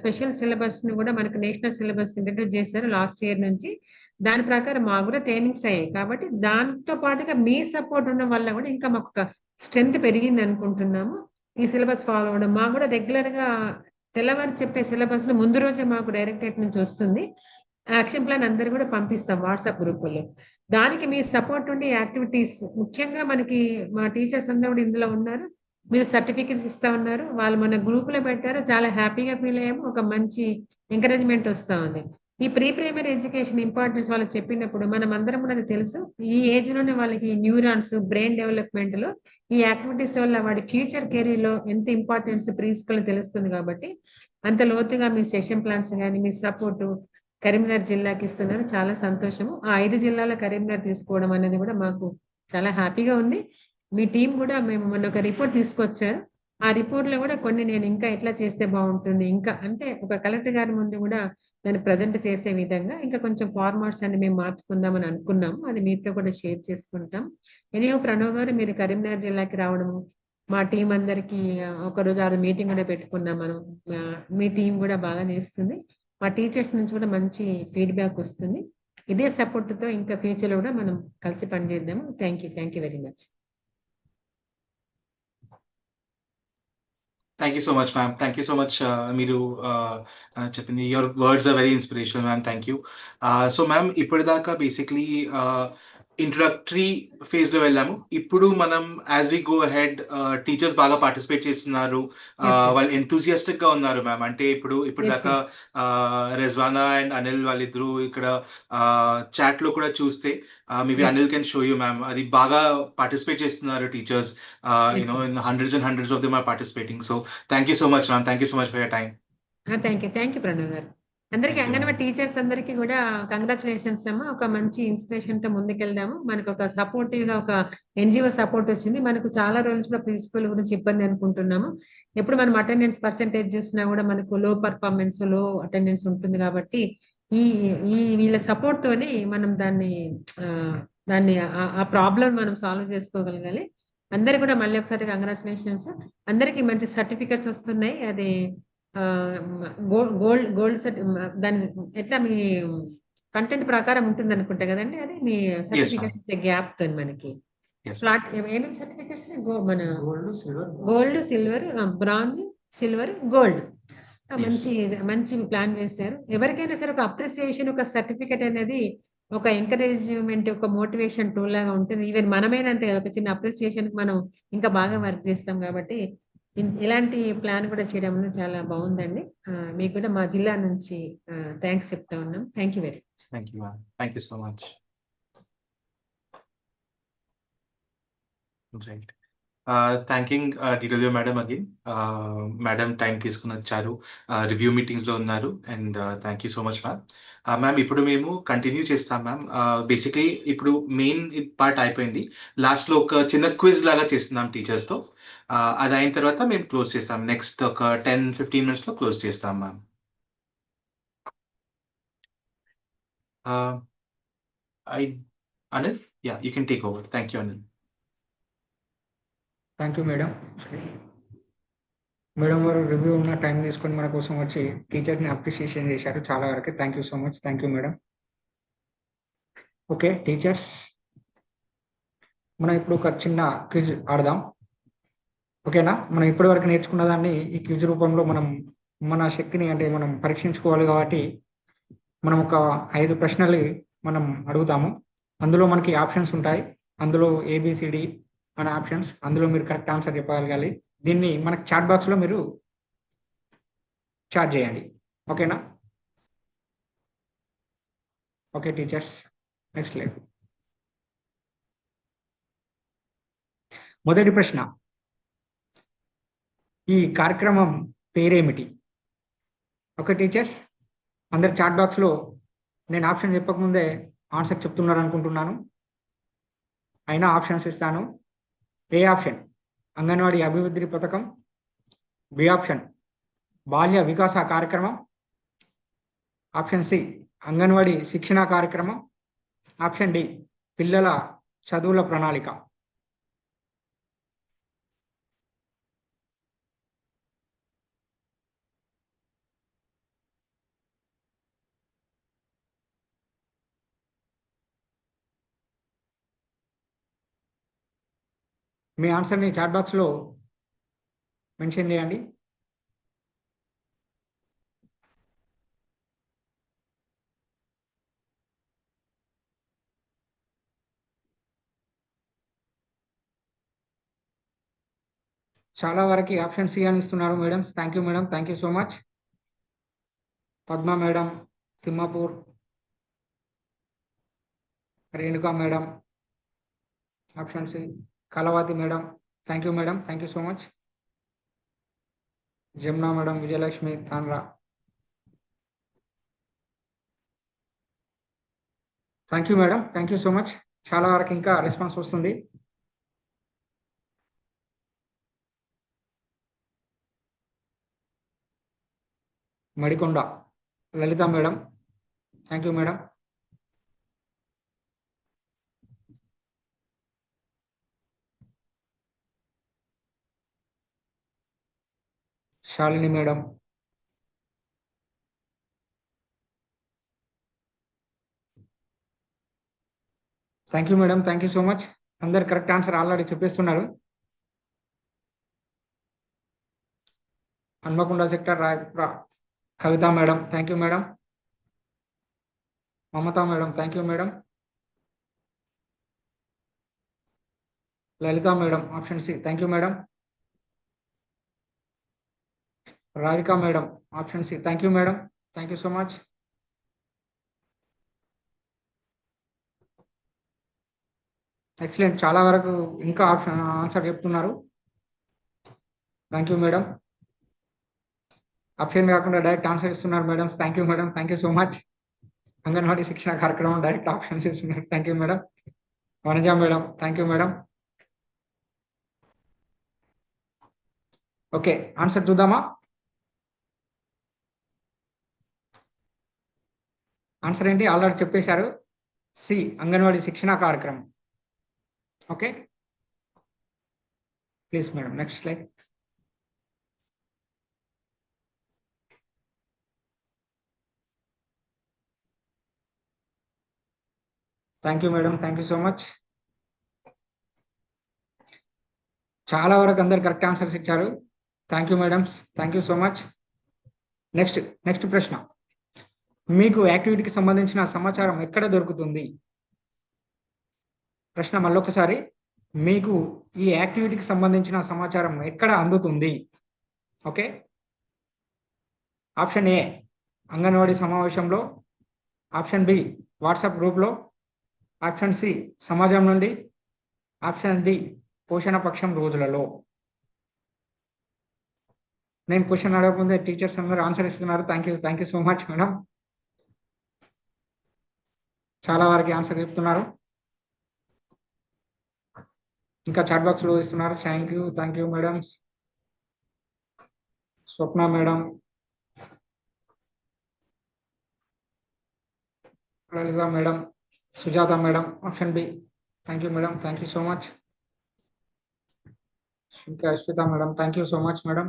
స్పెషల్ సిలబస్ ని కూడా మనకు నేషనల్ సిలబస్ ఇంట్రడ్యూస్ చేశారు లాస్ట్ ఇయర్ నుంచి. దాని ప్రకారం మాకు కూడా ట్రైనింగ్స్ అయ్యాయి. కాబట్టి దాంతో పాటుగా మీ సపోర్ట్ ఉండడం వల్ల కూడా ఇంకా మాకు ఒక స్ట్రెంత్ పెరిగింది అనుకుంటున్నాము. ఈ సిలబస్ ఫాలో అవడం మాకు కూడా రెగ్యులర్ గా తెల్లవారు చెప్పే సిలబస్ లో ముందు రోజే మాకు డైరెక్టరేట్ నుంచి వస్తుంది. యాక్షన్ ప్లాన్ అందరు కూడా పంపిస్తాం వాట్సాప్ గ్రూపుల్లో. దానికి మీ సపోర్ట్ ఉండి యాక్టివిటీస్, ముఖ్యంగా మనకి మా టీచర్స్ అందరూ కూడా ఇందులో ఉన్నారు. మీరు సర్టిఫికెట్స్ ఇస్తా ఉన్నారు, వాళ్ళు మన గ్రూప్ లో పెట్టారు, చాలా హ్యాపీగా ఫీల్ అయ్యాము. ఒక మంచి ఎంకరేజ్మెంట్ వస్తా ఉంది. ఈ ప్రీ ప్రైమరీ ఎడ్యుకేషన్ ఇంపార్టెన్స్ వాళ్ళకి చెప్పినప్పుడు మనం అందరం కూడా అది తెలుసు. ఈ ఏజ్ లోనే వాళ్ళకి న్యూరాన్స్ బ్రెయిన్ డెవలప్మెంట్ లో ఈ యాక్టివిటీస్ వల్ల వాడి ఫ్యూచర్ కెరీర్ లో ఎంత ఇంపార్టెన్స్ ప్రీ స్కూల్ తెలుస్తుంది కాబట్టి అంత లోతుగా మీ సెషన్ ప్లాన్స్ కానీ మీ సపోర్టు కరీంనగర్ జిల్లాకి ఇస్తున్నారు. చాలా సంతోషము. ఆ 5 జిల్లాల కరీంనగర్ తీసుకోవడం అనేది కూడా మాకు చాలా హ్యాపీగా ఉంది. మీ టీం కూడా మేము మొన్న ఒక రిపోర్ట్ తీసుకొచ్చారు. ఆ రిపోర్ట్ లో కూడా కొన్ని నేను ఇంకా ఎట్లా చేస్తే బాగుంటుంది, ఇంకా అంటే ఒక కలెక్టర్ గారి ముందు కూడా దాన్ని ప్రజెంట్ చేసే విధంగా ఇంకా కొంచెం ఫార్మాట్స్ అన్ని మేము మార్చుకుందామని అనుకున్నాము. అది మీతో కూడా షేర్ చేసుకుంటాం. ఎనియో ప్రణవ్ గారు మీరు కరీంనగర్ జిల్లాకి రావడము మా టీం అందరికి ఒకరోజు ఆ మీటింగ్ కూడా పెట్టుకున్నాం మనం. మీ టీం కూడా బాగా చేస్తుంది. మా టీచర్స్ నుంచి కూడా మంచి ఫీడ్బ్యాక్ వస్తుంది. ఇదే సపోర్ట్ తో ఇంకా ఫ్యూచర్ లో కూడా మనం కలిసి పనిచేద్దాము. Thank you very much. Thank you so much, ma'am. Thank you so much. మీరు చెప్పింది your words are very inspirational, ma'am. Thank you. So, ma'am, ఇప్పటిదాకా బేసిక్లీ ఇంట్రడక్టరీ ఫేజ్ లో వెళ్ళాము. ఇప్పుడు మనం as we go ahead teachers బాగా participate చేస్తున్నారు. వాళ్ళు ఎంతూజియాస్టిక్ గా ఉన్నారు మ్యామ్. అంటే ఇప్పుడు దాకా రెజ్వానా అండ్ అనిల్ వాళ్ళిద్దరూ ఇక్కడ చాట్ లో కూడా చూస్తే maybe Anil can show you ma'am. అది బాగా పార్టిసిపేట్ చేస్తున్నారు teachers. You know in hundreds and hundreds of them are participating. So thank you so much ma'am. Thank you so much for your time. Thank you Pranav garu. అందరికి anganwadi teachers అందరికీ కూడా congratulations అమ్మా. ఒక మంచి inspiration తో ముందుకెళ్దాము. మనకు ఒక సపోర్టివ్ గా ఒక ఎన్జిఓ సపోర్ట్ వచ్చింది. మనకు చాలా రోజులు కూడా ప్రీ స్కూల్ గురించి ఇబ్బంది అనుకుంటున్నాము. ఎప్పుడు మనం అటెండెన్స్ పర్సెంటేజ్ చూసినా కూడా మనకు లో పర్ఫార్మెన్స్ లో అటెండెన్స్ ఉంటుంది కాబట్టి ఈ ఈ వీళ్ళ సపోర్ట్ తోని మనం దాన్ని ఆ ప్రాబ్లం మనం సాల్వ్ చేసుకోగలగాలి. అందరికి కూడా మళ్ళీ ఒకసారి కంగ్రాచులేషన్స్. అందరికి మంచి సర్టిఫికెట్స్ వస్తున్నాయి. అది గోల్డ్ దాని ఎట్లా మీ కంటెంట్ ప్రకారం ఉంటుంది అనుకుంటా కదండి. అది మీ సర్టిఫికెట్స్ ఇచ్చే గ్యాప్ తో మనకి ఫ్లాట్ ఏమేమి సర్టిఫికెట్స్ మన gold silver bronze silver gold మంచి ప్లాన్ చేశారు. ఎవరికైనా సరే ఒక అప్రిసియేషన్ ఒక సర్టిఫికెట్ అనేది ఒక ఎంకరేజ్మెంట్ ఒక మోటివేషన్ టూల్ లాగా ఉంటుంది. ఈవెన్ మనమేనంటే ఒక చిన్న అప్రిసియేషన్ మనం ఇంకా బాగా వర్క్ చేస్తాం కాబట్టి ఇలాంటి ప్లాన్ కూడా చేయడం చాలా బాగుందండి. మీకు కూడా మా జిల్లా నుంచి థ్యాంక్స్ చెప్తా ఉన్నాం. Thank you very much. Thank you so much. Right. Thanking DW madam again. Madam time తీసుకుని వచ్చారు, రివ్యూ మీటింగ్స్ లో ఉన్నారు. And thank you so much ma'am. Ma'am ఇప్పుడు మేము కంటిన్యూ చేస్తాం మ్యామ్. బేసిక్లీ ఇప్పుడు మెయిన్ పార్ట్ అయిపోయింది. లాస్ట్ లో ఒక చిన్న క్విజ్ లాగా చేస్తున్నాం టీచర్స్ తో. అది అయిన తర్వాత మేము క్లోజ్ చేస్తాం. నెక్స్ట్ ఒక 10-15 minutes లో క్లోజ్ చేస్తాం ma'am. Anil, yeah you can take over. Thank you Anil. Thank you madam. Madam గారు రివ్యూ ఉన్న టైం తీసుకొని మన కోసం వచ్చి టీచర్ని అప్రిషియేషన్ చేశారు చాలా వరకు. Thank you so much. Thank you madam. Okay teachers, మనం ఇప్పుడు ఒక చిన్న క్విజ్ ఆడదాం. ఓకేనా? మనం ఇప్పటి వరకు నేర్చుకున్న దాన్ని ఈ క్విజ్ రూపంలో మనం మన శక్తిని అంటే మనం పరీక్షించుకోవాలి కాబట్టి మనం ఒక 5 ప్రశ్నలు మనం అడుగుతాము. అందులో మనకి ఆప్షన్స్ ఉంటాయి. అందులో ABCD అనే ఆప్షన్స్. అందులో మీరు కరెక్ట్ ఆన్సర్ చెప్పగలగాలి. దీన్ని మనకి చాట్ బాక్స్లో మీరు చాట్ చేయండి. ఓకేనా? Okay teachers, next live. మొదటి ప్రశ్న, ఈ కార్యక్రమం పేరేమిటి? ఓకే టీచర్స్, అందరు చాట్ బాక్స్లో నేను ఆప్షన్ చెప్పకముందే ఆన్సర్ చెప్తున్నారు అనుకుంటున్నాను. అయినా ఆప్షన్స్ ఇస్తాను. ఏ ఆప్షన్ అంగన్వాడీ అభివృద్ధి పథకం, బి ఆప్షన్ బాల్య వికాస కార్యక్రమం, ఆప్షన్ సి అంగన్వాడీ శిక్షణ కార్యక్రమం, ఆప్షన్ డి పిల్లల చదువుల ప్రణాళిక. మీ ఆన్సర్ని చాట్ బాక్స్లో మెన్షన్ చేయండి. చాలా వరకు ఆప్షన్ సి అని ఇస్తున్నారు madam. Thank you madam. Thank you so much. Padma madam, Thimmapur, Renuka madam, option C Kalavathi madam. Thank you madam, thank you so much. Jamuna madam, Vijayalakshmi తాన్రా. Thank you madam, thank you so much. చాలా వరకు ఇంకా response వస్తుంది. Madikonda Lalitha madam, thank you madam. Shalini madam, thank you madam, thank you so much. అందరు correct answer already చెప్పేస్తున్నారు. Hanmakonda sector Kavitha madam, thank you madam. Mamata madam, thank you madam. Lalitha madam, option C, thank you madam. Radhika madam, option C, thank you madam, thank you so much. Excellent, చాలా వరకు ఇంకా answer చెప్తున్నారు. Thank you madam. Option కాకుండా direct answer ఇస్తున్నారు madam. Thank you madam, thank you so much. Anganwadi శిక్షణ కార్యక్రమం direct options ఇస్తున్నారు. Thank you madam. Vanaja madam, thank you madam. Okay, answer చూద్దామా? ఆన్సర్ ఏంటి ఆల్రెడీ చెప్పేశారు. సి, అంగన్వాడీ శిక్షణ కార్యక్రమం. Okay, please madam next slide. Thank you madam, thank you so much. చాలా వరకు అందరు కరెక్ట్ ఆన్సర్స్ ఇచ్చారు. Thank you madams, thank you so much. Next ప్రశ్న, మీకు యాక్టివిటీకి సంబంధించిన సమాచారం ఎక్కడ దొరుకుతుంది? ప్రశ్న మళ్ళొకసారి, మీకు ఈ యాక్టివిటీకి సంబంధించిన సమాచారం ఎక్కడ అందుతుంది? ఓకే, ఆప్షన్ ఏ అంగన్వాడీ సమావేశంలో, ఆప్షన్ బి వాట్సాప్ గ్రూప్లో, ఆప్షన్ సి సమాజం నుండి, ఆప్షన్ డి పోషణ పక్షం రోజులలో. నేను క్వశ్చన్ అడగకుందే టీచర్స్ అందరూ ఆన్సర్ ఇస్తున్నారు. Thank you so much madam. చాలా వరకు ఆన్సర్ చెప్తున్నారు. ఇంకా చాట్ బాక్స్ లో ఇస్తున్నారు. Thank you madams. Swapna madam, Lalitha madam, Sujatha madam, option B. Thank you madam, thank you so much. ఇంకా Ashwitha madam, thank you so much madam.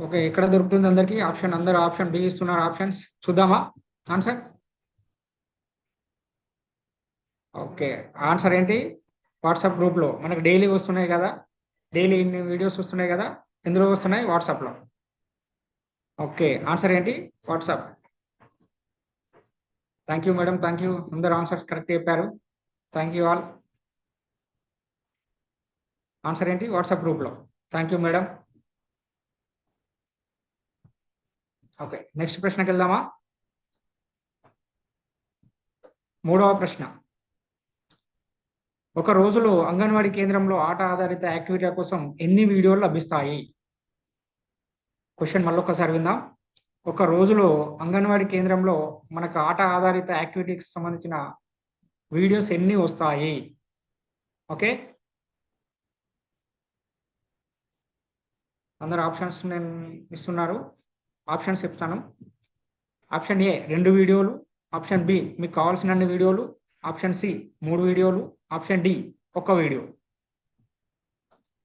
Okay, ఎక్కడ దొరుకుతుంది అందరికి? అందరూ ఆప్షన్ బి ఇస్తున్నారు. ఆప్షన్స్ చూద్దామా ఆన్సర్? ఓకే, ఆన్సర్ ఏంటి? వాట్సాప్ గ్రూప్లో మనకు డైలీ వస్తున్నాయి కదా, డైలీ ఇన్ని వీడియోస్ వస్తున్నాయి కదా, ఎందులో వస్తున్నాయి? వాట్సాప్లో. ఓకే, ఆన్సర్ ఏంటి? WhatsApp. Thank you madam, thank you. అందరు ఆన్సర్స్ కరెక్ట్ చెప్పారు. Thank you all. ఆన్సర్ ఏంటి? వాట్సాప్ గ్రూప్లో. Thank you madam. Okay, next ప్రశ్నకి వెళ్దామా? మూడవ ప్రశ్న, ఒక రోజులో అంగన్వాడీ కేంద్రంలో ఆట ఆధారిత యాక్టివిటీ కోసం ఎన్ని వీడియోలు లభిస్తాయి? క్వశ్చన్ మళ్ళొకసారి విందాం. ఒక రోజులో అంగన్వాడీ కేంద్రంలో మనకు ఆట ఆధారిత యాక్టివిటీకి సంబంధించిన వీడియోస్ ఎన్ని వస్తాయి? ఓకే, అందరు ఆప్షన్స్ నేను ఇస్తున్నారు. ఆప్షన్స్ చెప్తాను. ఆప్షన్ ఏ 2 వీడియోలు, ఆప్షన్ బి మీకు కావాల్సిన అన్ని వీడియోలు, ఆప్షన్ సి 3 వీడియోలు, ఆప్షన్ డి 1 వీడియో.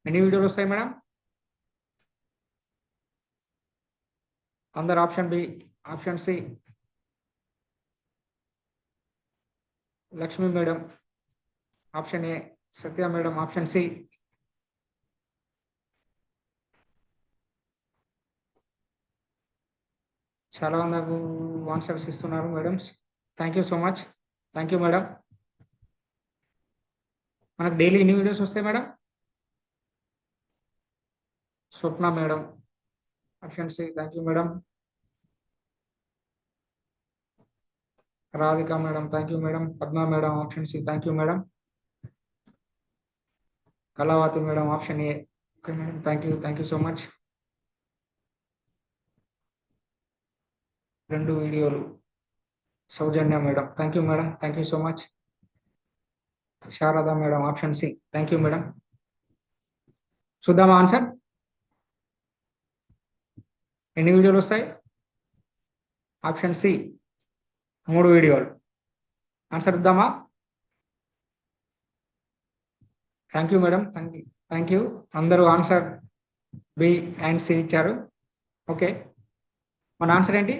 ఎన్ని వీడియోలు వస్తాయి మేడం? అందరు option B, option C. Lakshmi madam, option A. Satya madam, option C. చాలా మంది ఆన్సర్స్ ఇస్తున్నారు madams. Thank you so much. Thank you madam. మనకు డైలీ ఎన్ని వీడియోస్ వస్తాయి madam? Swapna madam, option C. Thank you madam. Radhika madam, thank you madam. Padma madam, option C. Thank you madam. Kalavathi madam, option A. Okay madam, thank you so much. 2 వీడియోలు. Soujanya madam, thank you madam, thank you so much. Sharada madam, option C. Thank you madam. చూద్దామా answer? ఎన్ని వీడియోలు వస్తాయి? Option C 3 వీడియోలు. Answer ఇద్దామా? Thank you madam, thank you. అందరూ answer B and C ఇచ్చారు. Okay, మన ఆన్సర్ ఏంటి?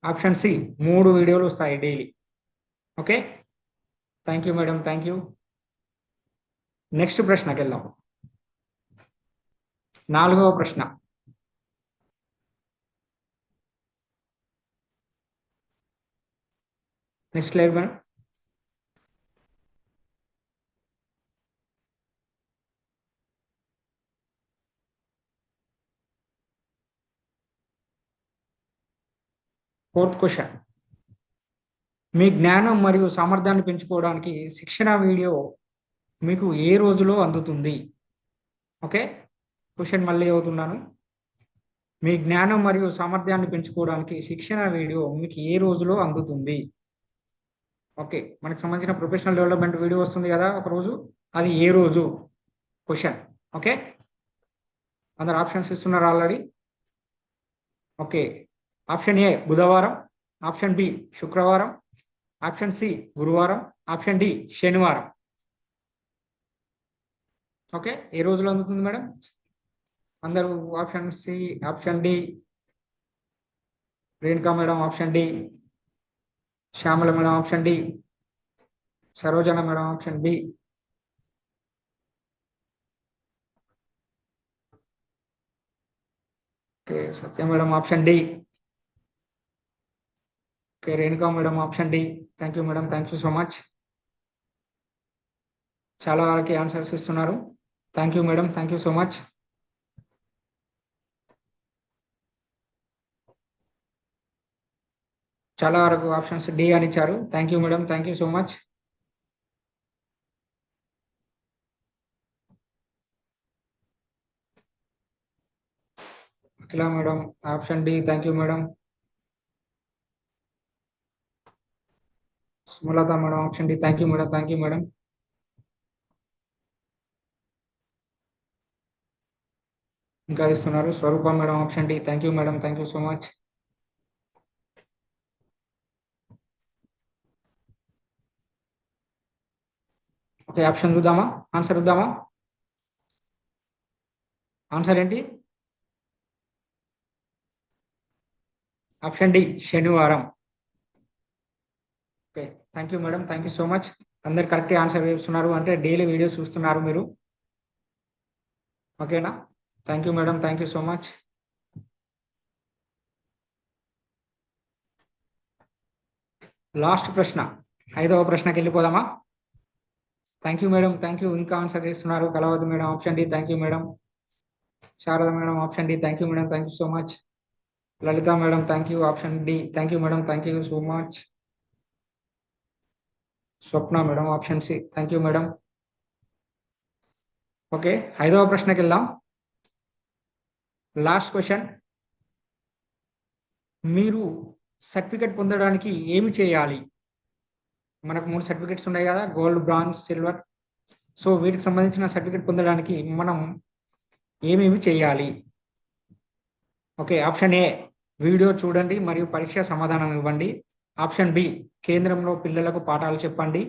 ఆప్షన్ సి 3 వీడియోలు వస్తాయి daily. Okay, thank you madam, thank you. Next ప్రశ్నకి వెళ్దాం. 4వ ప్రశ్న. Next slide madam. Fourth question. మీ జ్ఞానం మరియు సామర్థ్యాన్ని పెంచుకోవడానికి శిక్షణ వీడియో మీకు ఏ రోజులో అందుతుంది? ఓకే, క్వశ్చన్ మళ్ళీ అవుతున్నాను. మీ జ్ఞానం మరియు సామర్థ్యాన్ని పెంచుకోవడానికి శిక్షణ వీడియో మీకు ఏ రోజులో అందుతుంది? ఓకే, మనకు సంబంధించిన ప్రొఫెషనల్ డెవలప్మెంట్ వీడియో వస్తుంది కదా ఒక రోజు, అది ఏ రోజు క్వశ్చన్. ఓకే, అందరు ఆప్షన్స్ ఇస్తున్నారు ఆల్రెడీ. ఓకే, ఆప్షన్ ఏ బుధవారం, ఆప్షన్ బి శుక్రవారం, ఆప్షన్ సి గురువారం, ఆప్షన్ డి శనివారం. ఓకే, ఏ రోజులో అందుతుంది మేడం? అందరూ option C, option D. Renuka madam, option D. Shyamala madam, option D. Sarojana madam, option B. Okay, Satya madam, option D. Okay, Renuka madam, option D. Thank you madam, thank you so much. చాలా వరకు answers ఇస్తున్నారు. Thank you madam, thank you so much. చాలా వరకు options D అని ఇచ్చారు. Thank you madam, thank you so much. Akhila madam, option D. Thank you madam. Sumalatha madam, option D. Thank you madam, thank you madam. ఇంకా ఇస్తున్నారు. Swaroopa madam, option D. Thank you madam, thank you so much. Okay, option చూద్దామా? Answer చూద్దామా? Answer ఏంటి? Option D శనివారం. Okay, thank you madam, thank you so much. అందరు correct answer చేస్తున్నారు అంటే daily videos చూస్తున్నారు మీరు. ఓకేనా? Thank you madam, thank you so much. Last ప్రశ్న, 5వ ప్రశ్నకి వెళ్ళిపోదామా? Thank you madam, thank you. ఇంకా ఆన్సర్ చేస్తున్నారు. Kalavathi madam, option D. Thank you madam. Sharada madam, option D. Thank you madam, thank you so much. Lalitha madam, thank you. Option D. Thank you madam, thank you so much. Swapna madam, option C. Thank you madam. Okay, 5వ ప్రశ్నకి వెళ్దాం. Last question. మీరు certificate పొందడానికి ఏమి చేయాలి? మనకు 3 certificates ఉన్నాయి కదా, గోల్డ్, బ్రాంజ్, సిల్వర్. సో వీటికి సంబంధించిన సర్టిఫికెట్ పొందడానికి మనం ఏమేమి చేయాలి? ఓకే, ఆప్షన్ ఏ వీడియో చూడండి మరియు పరీక్ష సమాధానం ఇవ్వండి. ఆప్షన్ బి కేంద్రంలో పిల్లలకు పాఠాలు చెప్పండి.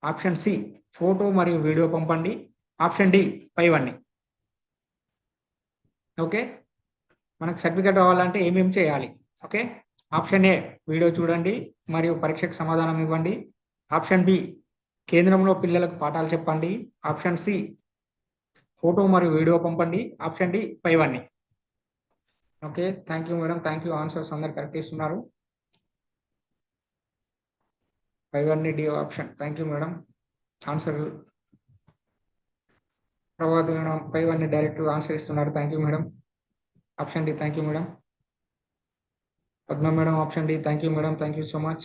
ఆప్షన్ సి ఫోటో మరియు వీడియో పంపండి. ఆప్షన్ డి పైవన్నీ. ఓకే, మనకు సర్టిఫికెట్ రావాలంటే ఏమేమి చేయాలి? ఓకే, ఆప్షన్ ఏ వీడియో చూడండి మరియు పరీక్షకు సమాధానం ఇవ్వండి. ఆప్షన్ బి కేంద్రంలో పిల్లలకు పాఠాలు చెప్పండి. ఆప్షన్ సి ఫోటో మరియు వీడియో పంపండి. ఆప్షన్ డి పైవన్నీ. Okay, thank you madam, thank you. Answers అందరు కరెక్ట్ ఇస్తున్నారు. పైవన్నీ D option. Thank you madam. Answer Prabhat madam పైవన్నీ డైరెక్ట్ ఆన్సర్ ఇస్తున్నారు. Thank you madam. Option D. Thank you madam. Padma madam option D. Thank you madam. Thank you so much.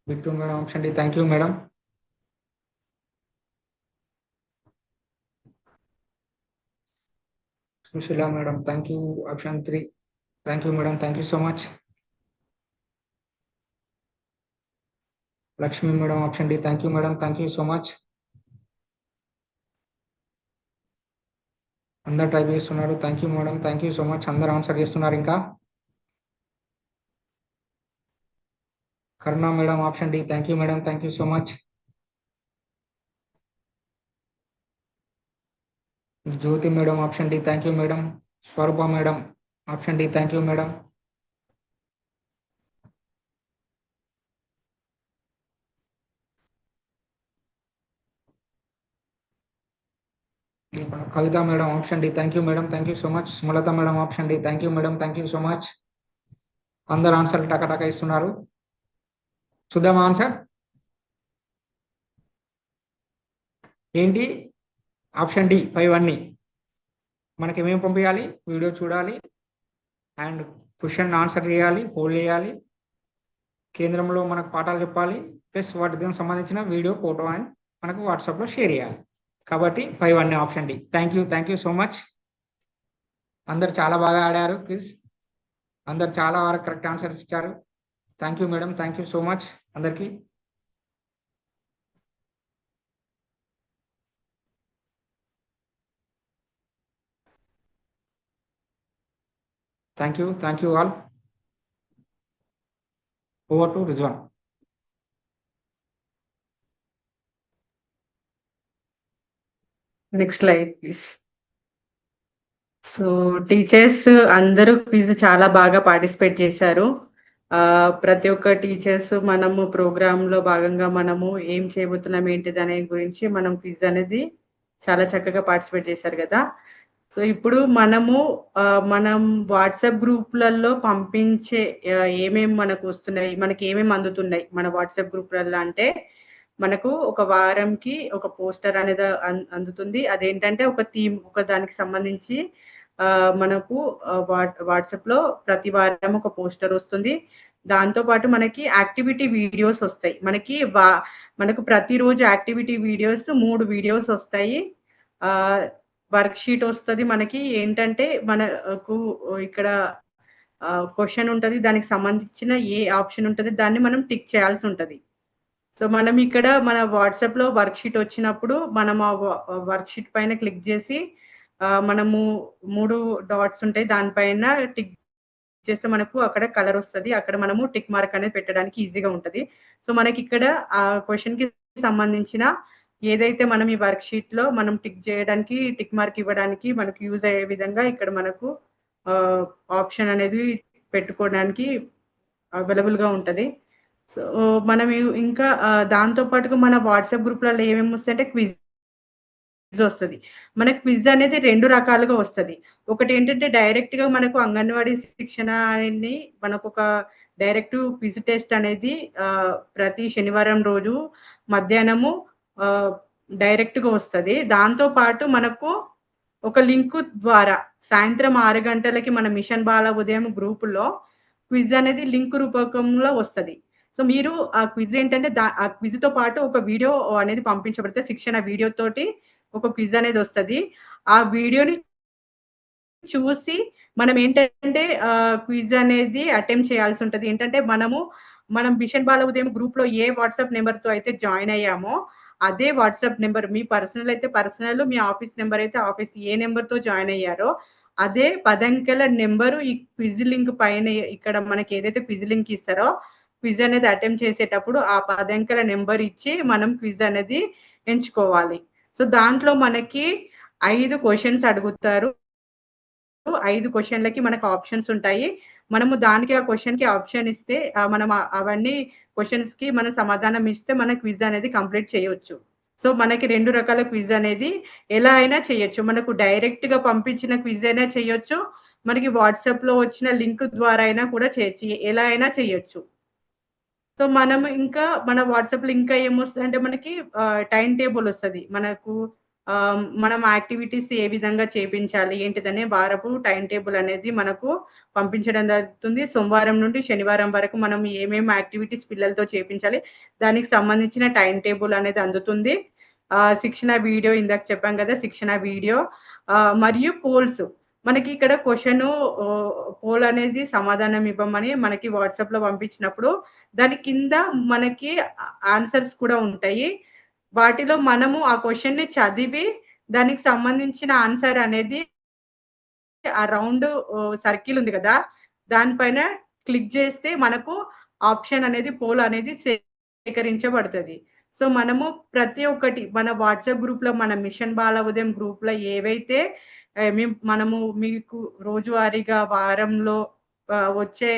Bittu madam option D. Thank you madam. Sushila madam thank you. Option 3 thank you madam. Thank you so much. Lakshmi madam option D. Thank you madam. Thank you so much. అందరు try చేస్తున్నారు. Thank you madam. Thank you so much. అందరు answer చేస్తున్నారు. ఇంకా Karuna madam option D. Thank you madam. Thank you so much. Jyothi madam option D. Thank you madam. Swaroopa madam option D. Thank you madam. Kavitha madam option D. Thank you madam. Thank you so much. Sumalatha madam option D. Thank you madam. Thank you so much. అందరు answer టకటక ఇస్తున్నారు. చూద్దాం answer ఏంటి. Option D 5 అన్ని. మనకి ఏమేమి పంపించాలి? Video చూడాలి అండ్ క్వశ్చన్ ఆన్సర్ చేయాలి, పోల్ చేయాలి, కేంద్రంలో మనకు పాఠాలు చెప్పాలి, ప్లస్ వాటికి సంబంధించిన వీడియో ఫోటో అండ్ మనకు వాట్సాప్లో షేర్ చేయాలి. కాబట్టి 5 అన్ని option D. Thank you so much. అందరు చాలా బాగా ఆడారు ప్లీజ్. అందరు చాలా వరకు కరెక్ట్ ఆన్సర్ ఇచ్చారు. Thank you madam. Thank you so much అందరికీ. Thank you all. Over to Rizwan. Next slide please. So teachers అందరూ క్విజ్ చాలా బాగా పార్టిసిపేట్ చేశారు. ప్రతి ఒక్క టీచర్స్ మనము ప్రోగ్రాంలో భాగంగా మనము ఏం చేయబోతున్నాం ఏంటిది అనే గురించి మనం క్విజ్ అనేది చాలా చక్కగా పార్టిసిపేట్ చేశారు కదా. సో ఇప్పుడు మనం వాట్సాప్ గ్రూప్లలో పంపించే ఏమేమి మనకు వస్తున్నాయి, మనకి ఏమేమి అందుతున్నాయి మన వాట్సాప్ గ్రూప్లలో అంటే మనకు ఒక వారంకి ఒక పోస్టర్ అనేది అందుతుంది. అదేంటంటే ఒక థీమ్, ఒక దానికి సంబంధించి మనకు వాట్సాప్లో ప్రతి వారం ఒక పోస్టర్ వస్తుంది. దాంతోపాటు మనకి యాక్టివిటీ వీడియోస్ వస్తాయి. మనకు ప్రతిరోజు యాక్టివిటీ వీడియోస్ 3 వీడియోస్ వస్తాయి. వర్క్ షీట్ వస్తుంది. మనకి ఏంటంటే మనకు ఇక్కడ క్వశ్చన్ ఉంటుంది, దానికి సంబంధించిన ఏ ఆప్షన్ ఉంటుంది దాన్ని మనం టిక్ చేయాల్సి ఉంటుంది. సో మనం ఇక్కడ మన వాట్సాప్లో వర్క్ షీట్ వచ్చినప్పుడు మనం ఆ వర్క్ షీట్ పైన క్లిక్ చేసి మనము 3 డాట్స్ ఉంటాయి, దానిపైన టిక్ చేస్తే మనకు అక్కడ కలర్ వస్తుంది. అక్కడ మనము టిక్ మార్క్ అనేది పెట్టడానికి ఈజీగా ఉంటుంది. సో మనకి ఇక్కడ ఆ క్వశ్చన్కి సంబంధించిన ఏదైతే మనం ఈ వర్క్ షీట్లో మనం టిక్ చేయడానికి, టిక్ మార్క్ ఇవ్వడానికి మనకు యూజ్ అయ్యే విధంగా ఇక్కడ మనకు ఆప్షన్ అనేది పెట్టుకోవడానికి అవైలబుల్గా ఉంటుంది. సో మనం ఇంకా దాంతో పాటుగా మన వాట్సాప్ గ్రూప్లలో ఏమేమి వస్తాయంటే క్విజ్ వస్తుంది. మన క్విజ్ అనేది 2 రకాలుగా వస్తుంది. ఒకటి ఏంటంటే డైరెక్ట్గా మనకు అంగన్వాడీ శిక్షణ అని మనకు ఒక డైరెక్ట్ క్విజ్ టెస్ట్ అనేది ప్రతి శనివారం రోజు మధ్యాహ్నము డైరెక్ట్గా వస్తుంది. దాంతో పాటు మనకు ఒక లింకు ద్వారా సాయంత్రం 6 గంటలకి మన మిషన్ బాల ఉదయం గ్రూపులో క్విజ్ అనేది లింక్ రూపకంలో వస్తుంది. సో మీరు ఆ క్విజ్ ఏంటంటే ఆ క్విజ్తో పాటు ఒక వీడియో అనేది పంపించబడితే శిక్షణ వీడియోతోటి ఒక క్విజ్ అనేది వస్తుంది. ఆ వీడియోని చూసి మనం ఏంటంటే క్విజ్ అనేది అటెంప్ట్ చేయాల్సి ఉంటుంది. ఏంటంటే మనం మిషన్ బాల ఉదయం గ్రూప్లో ఏ వాట్సాప్ నెంబర్తో అయితే జాయిన్ అయ్యామో అదే వాట్సాప్ నెంబర్, మీ పర్సనల్ అయితే పర్సనల్, మీ ఆఫీస్ నెంబర్ అయితే ఆఫీస్, ఏ నెంబర్తో జాయిన్ అయ్యారో అదే 10 అంకెల నెంబరు ఈ క్విజ్ లింక్ పైన ఇక్కడ మనకి ఏదైతే క్విజ్ లింక్ ఇస్తారో క్విజ్ అనేది అటెంప్ట్ చేసేటప్పుడు ఆ 10 అంకెల నెంబర్ ఇచ్చి మనం క్విజ్ అనేది ఎంచుకోవాలి. సో దాంట్లో మనకి 5 క్వశ్చన్స్ అడుగుతారు. 5 క్వశ్చన్లకి మనకు ఆప్షన్స్ ఉంటాయి. మనము దానికి ఆ క్వశ్చన్కి ఆప్షన్ ఇస్తే మనం అవన్నీ క్వశ్చన్స్కి మనం సమాధానం ఇస్తే మన క్విజ్ అనేది కంప్లీట్ చేయొచ్చు. సో మనకి 2 రకాల క్విజ్ అనేది ఎలా అయినా చేయొచ్చు. మనకు డైరెక్ట్గా పంపించిన క్విజ్ అయినా చేయొచ్చు, మనకి వాట్సాప్లో వచ్చిన లింక్ ద్వారా అయినా కూడా చేయొచ్చు, ఎలా అయినా చేయొచ్చు. సో మనం ఇంకా మన వాట్సాప్లో ఇంకా ఏమొస్తుంది అంటే మనకి టైం టేబుల్ వస్తుంది. మనకు మనం యాక్టివిటీస్ ఏ విధంగా చేపించాలి ఏంటిదనే వారపు టైం టేబుల్ అనేది మనకు పంపించడం జరుగుతుంది. సోమవారం నుండి శనివారం వరకు మనం ఏమేమి యాక్టివిటీస్ పిల్లలతో చేపించాలి దానికి సంబంధించిన టైం టేబుల్ అనేది అందుతుంది. శిక్షణ వీడియో ఇందాక చెప్పాం కదా, శిక్షణ వీడియో మరియు పోల్స్. మనకి ఇక్కడ క్వెషన్ పోల్ అనేది సమాధానం ఇవ్వమని మనకి వాట్సాప్‌లో పంపించినప్పుడు దాని కింద మనకి ఆన్సర్స్ కూడా ఉంటాయి. వాటిలో మనము ఆ క్వెషన్‌ని చదివి దానికి సంబంధించిన ఆన్సర్ అనేది ఆ రౌండ్ సర్కిల్ ఉంది కదా, దానిపైన క్లిక్ చేస్తే మనకు ఆప్షన్ అనేది పోల్ అనేది సేకరించబడుతుంది. సో మనము ప్రతి ఒక్కటి మన వాట్సాప్ గ్రూప్‌లో మన మిషన్ బాల ఉదయం గ్రూప్‌లో ఏవైతే మనము మీకు రోజువారీగా వారంలో వచ్చే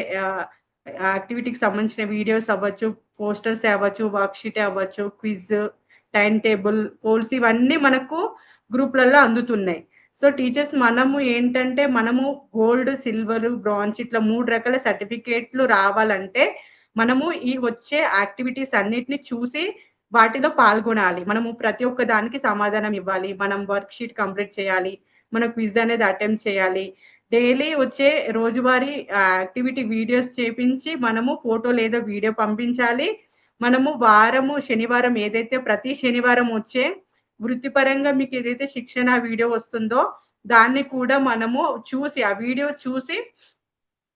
యాక్టివిటీకి సంబంధించిన వీడియోస్ అవ్వచ్చు, పోస్టర్స్ అవ్వచ్చు, వర్క్షీట్ అవ్వచ్చు, క్విజ్, టైం టేబుల్, పోల్స్ ఇవన్నీ మనకు గ్రూప్‌లలో అందుతున్నాయి. సో టీచర్స్ మనము ఏంటంటే మనము గోల్డ్, సిల్వర్, బ్రాంజ్ ఇట్లా 3 రకాల సర్టిఫికేట్లు రావాలంటే మనము ఈ వచ్చే యాక్టివిటీస్ అన్నిటిని చూసి వాటిలో పాల్గొనాలి. మనము ప్రతి ఒక్క దానికి సమాధానం ఇవ్వాలి. మనం వర్క్షీట్ కంప్లీట్ చేయాలి. మన క్విజ్ అనేది అటెంప్ట్ చేయాలి. డైలీ వచ్చే రోజువారీ యాక్టివిటీ వీడియోస్ చేపించి మనము ఫోటో లేదా వీడియో పంపించాలి. మనము శనివారం ఏదైతే ప్రతి శనివారం వచ్చే వృత్తిపరంగా మీకు ఏదైతే శిక్షణ వీడియో వస్తుందో దాన్ని కూడా మనము చూసి ఆ వీడియో చూసి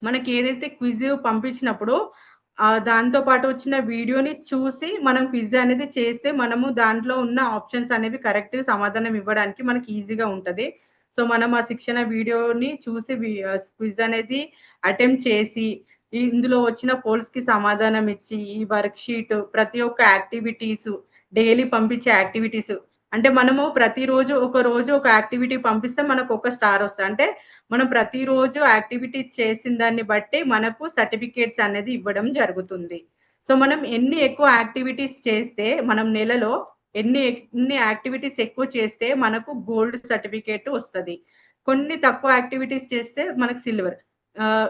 మనకి ఏదైతే క్విజ్ పంపించినప్పుడు దాంతో పాటు వచ్చిన వీడియోని చూసి మనం క్విజ్ అనేది చేస్తే మనము దాంట్లో ఉన్న ఆప్షన్స్ అనేవి కరెక్ట్ సమాధానం ఇవ్వడానికి మనకి ఈజీగా ఉంటది. సో మనం ఆ శిక్షణ వీడియోని చూసి క్విజ్ అనేది అటెంప్ట్ చేసి ఇందులో వచ్చిన పోల్స్‌కి సమాధానం ఇచ్చి ఈ వర్క్షీట్ ప్రతి ఒక్క యాక్టివిటీస్ డైలీ పంపించే యాక్టివిటీస్ అంటే మనము ప్రతిరోజు ఒక యాక్టివిటీ పంపిస్తే మనకు ఒక స్టార్ వస్తది. అంటే మనం ప్రతిరోజు యాక్టివిటీ చేసిన దాన్ని బట్టి మనకు సర్టిఫికేట్స్ అనేది ఇవ్వడం జరుగుతుంది. సో మనం ఎన్ని ఎక్కువ యాక్టివిటీస్ చేస్తే మనం నెలలో ఎన్ని యాక్టివిటీస్ ఎక్కువ చేస్తే మనకు గోల్డ్ సర్టిఫికేట్ వస్తది. కొన్ని తక్కువ యాక్టివిటీస్ చేస్తే మనకు సిల్వర్.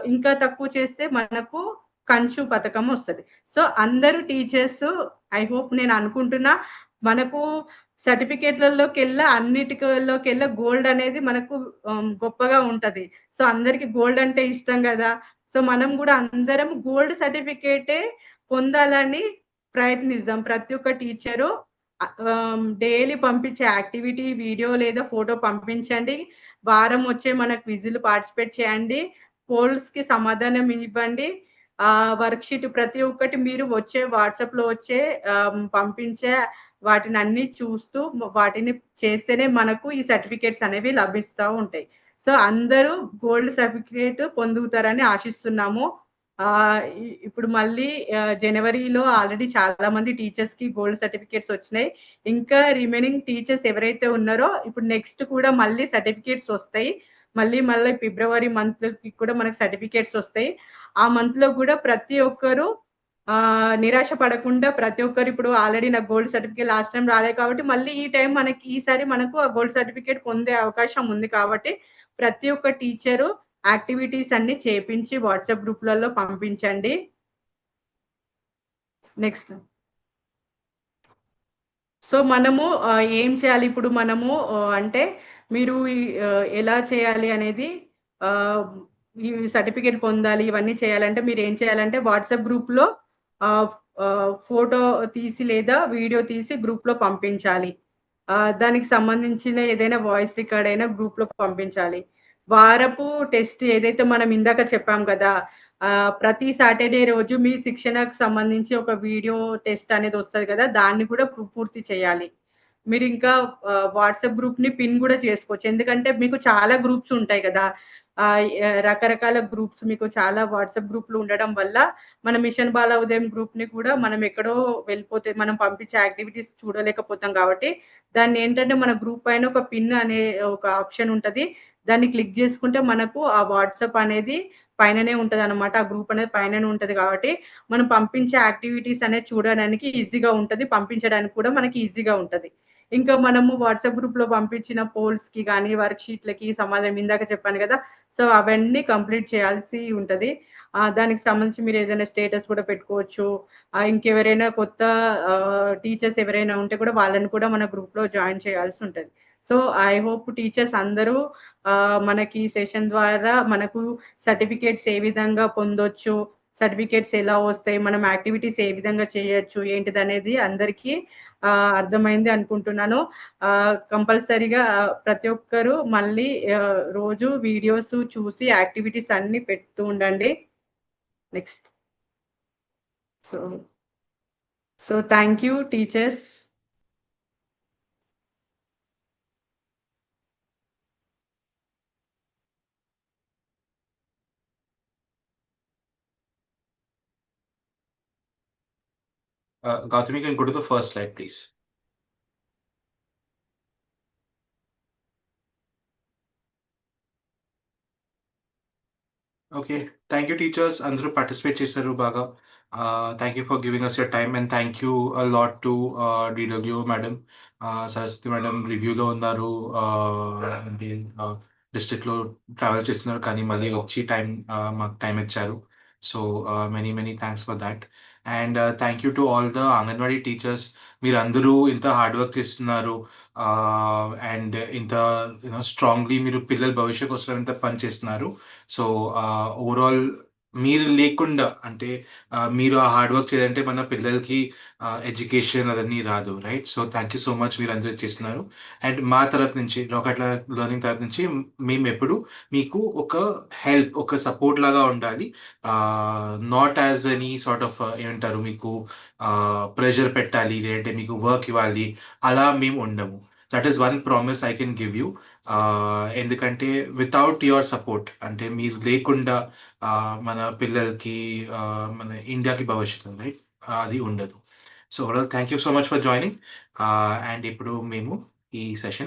ఇంకా తక్కువ చేస్తే మనకు కంచు పతకం వస్తది. సో అందరూ టీచర్స్ ఐ హోప్ నేను అనుకుంటున్నా మనకు సర్టిఫికేట్‌లలోకెల్లా అన్నిటిలోకెల్లా గోల్డ్ అనేది మనకు గొప్పగా ఉంటది. సో అందరికి గోల్డ్ అంటే ఇష్టం గదా! సో మనం గూడా అందరం గోల్డ్ సర్టిఫికేటే పొందాలని ప్రయత్నిద్దాం. ప్రతి ఒక్క టీచరు డైలీ పంపించే యాక్టివిటీ వీడియో లేదా ఫోటో పంపించండి. వారం వచ్చే మన క్విజ్‌లు పార్టిసిపేట్ చేయండి. పోల్స్‌కి సమాధానం ఇవ్వండి. వర్క్షీట్ ప్రతి ఒక్కటి మీరు వాట్సాప్‌లో వచ్చే పంపించే వాటినన్నీ చూస్తూ వాటిని చేస్తేనే మనకు ఈ సర్టిఫికేట్స్ అనేవి లభిస్తా ఉంటాయి. సో అందరూ గోల్డ్ సర్టిఫికేట్ పొందుతారని ఆశిస్తున్నాము. ఇప్పుడు మళ్ళీ జనవరిలో ఆల్రెడీ చాలా మంది టీచర్స్‌కి గోల్డ్ సర్టిఫికేట్స్ వచ్చినాయి. ఇంకా రిమైనింగ్ టీచర్స్ ఎవరైతే ఉన్నారో ఇప్పుడు నెక్స్ట్ కూడా మళ్ళీ సర్టిఫికేట్స్ వస్తాయి. మళ్ళీ ఫిబ్రవరి మంత్‌కి కూడా మనకు సర్టిఫికేట్స్ వస్తాయి. ఆ మంత్‌లో కూడా ప్రతి ఒక్కరు నిరాశ పడకుండా ప్రతి ఒక్కరు ఇప్పుడు ఆల్రెడీ నాకు గోల్డ్ సర్టిఫికేట్ లాస్ట్ టైం రాలేదు కాబట్టి మళ్ళీ ఈసారి మనకు ఆ గోల్డ్ సర్టిఫికేట్ పొందే అవకాశం ఉంది కాబట్టి ప్రతి ఒక్క టీచరు యాక్టివిటీస్ అన్ని చేపించి వాట్సాప్ గ్రూప్‌లలో పంపించండి. నెక్స్ట్. సో మనము ఏం చేయాలి ఇప్పుడు మనము అంటే మీరు ఎలా చేయాలి అనేది ఈ సర్టిఫికేట్ పొందాలి ఇవన్నీ చేయాలంటే మీరు ఏం చేయాలంటే వాట్సాప్ గ్రూప్‌లో ఫోటో తీసి లేదా వీడియో తీసి గ్రూప్‌లో పంపించాలి. దానికి సంబంధించిన ఏదైనా వాయిస్ రికార్డ్ అయినా గ్రూప్‌లో పంపించాలి. వారపు టెస్ట్ ఏదైతే మనం ఇందాక చెప్పాం కదా, ప్రతి సాటర్డే రోజు మీ శిక్షణకు సంబంధించి ఒక వీడియో టెస్ట్ అనేది వస్తది కదా, దాన్ని కూడా పూర్తి చేయాలి. మీరు ఇంకా వాట్సాప్ గ్రూప్‌ని పిన్ కూడా చేసుకోవచ్చు. ఎందుకంటే మీకు చాలా గ్రూప్స్ ఉంటాయి కదా, రకరకాల గ్రూప్స్ మీకు చాలా వాట్సాప్ గ్రూప్‌లు ఉండడం వల్ల మన మిషన్ బాల ఉదయం గ్రూప్‌ని కూడా మనం ఎక్కడో వెళ్ళిపోతే మనం పంపించే యాక్టివిటీస్ చూడలేకపోతాం కాబట్టి దాన్ని ఏంటంటే మన గ్రూప్ పైన ఒక పిన్ అనే ఒక ఆప్షన్ ఉంటది. దాన్ని క్లిక్ చేసుకుంటే మనకు ఆ వాట్సాప్ అనేది పైననే ఉంటదన్నమాట. ఆ గ్రూప్ అనేది పైననే ఉంటది కాబట్టి మనం పంపించే యాక్టివిటీస్ అనేది చూడడానికి ఈజీగా ఉంటది. పంపించడానికి కూడా మనకి ఈజీగా ఉంటది. ఇంకా మనము వాట్సాప్ గ్రూప్‌లో పంపించిన పోల్స్‌కి గాని, వర్క్షీట్‌లకి సమాధానం ఇందాక చెప్పాను కదా, సో అవన్నీ కంప్లీట్ చేయాల్సి ఉంటది. దానికి సంబంధించి మీరు ఏదైనా స్టేటస్ కూడా పెట్టుకోవచ్చు. ఇంకెవరైనా కొత్త టీచర్స్ ఎవరైనా ఉంటే కూడా వాళ్ళని కూడా మన గ్రూప్‌లో జాయిన్ చేయాల్సి ఉంటది. సో ఐ హోప్ టీచర్స్ అందరూ మనకి సెషన్ ద్వారా మనకు సర్టిఫికేట్స్ ఏ విధంగా పొందొచ్చు, సర్టిఫికేట్స్ ఎలా వస్తాయి, మనం యాక్టివిటీస్ ఏ విధంగా చేయొచ్చు ఏంటిదనేది అందరికీ అర్థమైంది అనుకుంటున్నాను. కంపల్సరీగా ప్రతి ఒక్కరు మళ్ళీ రోజు వీడియోస్ చూసి యాక్టివిటీస్ అన్ని పెడుతూ ఉండండి. Next. So thank you teachers. Gautam, you can go to the first slide, please. Okay, thank you teachers. Andhru participate chesaru baga. Thank you for giving us your time, and thank you a lot to DW madam, Saraswati madam review lo unnaru, district lo travel chestunaru kani malli vachi time maku time icharu. So many thanks for that. And thank you to all the Anganwadi teachers. మీరు అందరూ ఇంత hard work చేస్తున్నారు, and ఇంత strongly మీరు పిల్లల భవిష్యత్ కోసం ఇంత పని చేస్తున్నారు. సో ఓవరాల్ మీరు లేకుండా అంటే మీరు ఆ హార్డ్ వర్క్ చేయాలంటే మన పిల్లలకి ఎడ్యుకేషన్ అదన్నీ రాదు, right? So thank you so much, మీరు అందరూ చేస్తున్నారు. అండ్ మా తరఫు నుంచి రాకెట్ లెర్నింగ్ తరఫు నుంచి మేము ఎప్పుడు మీకు ఒక హెల్ప్, ఒక సపోర్ట్ లాగా ఉండాలి. Not as any sort of ఏమంటారు, మీకు ప్రెషర్ పెట్టాలి లేదంటే మీకు వర్క్ ఇవ్వాలి, అలా మేము ఉండము. That is one promise I can give you. ఎందుకంటే వితౌట్ యువర్ సపోర్ట్, అంటే మీరు లేకుండా మన పిల్లలకి మన ఇండియాకి భవిష్యత్తు, రైట్, అది ఉండదు. So thank you so much for joining. And ఇప్పుడు మేము ఈ సెషన్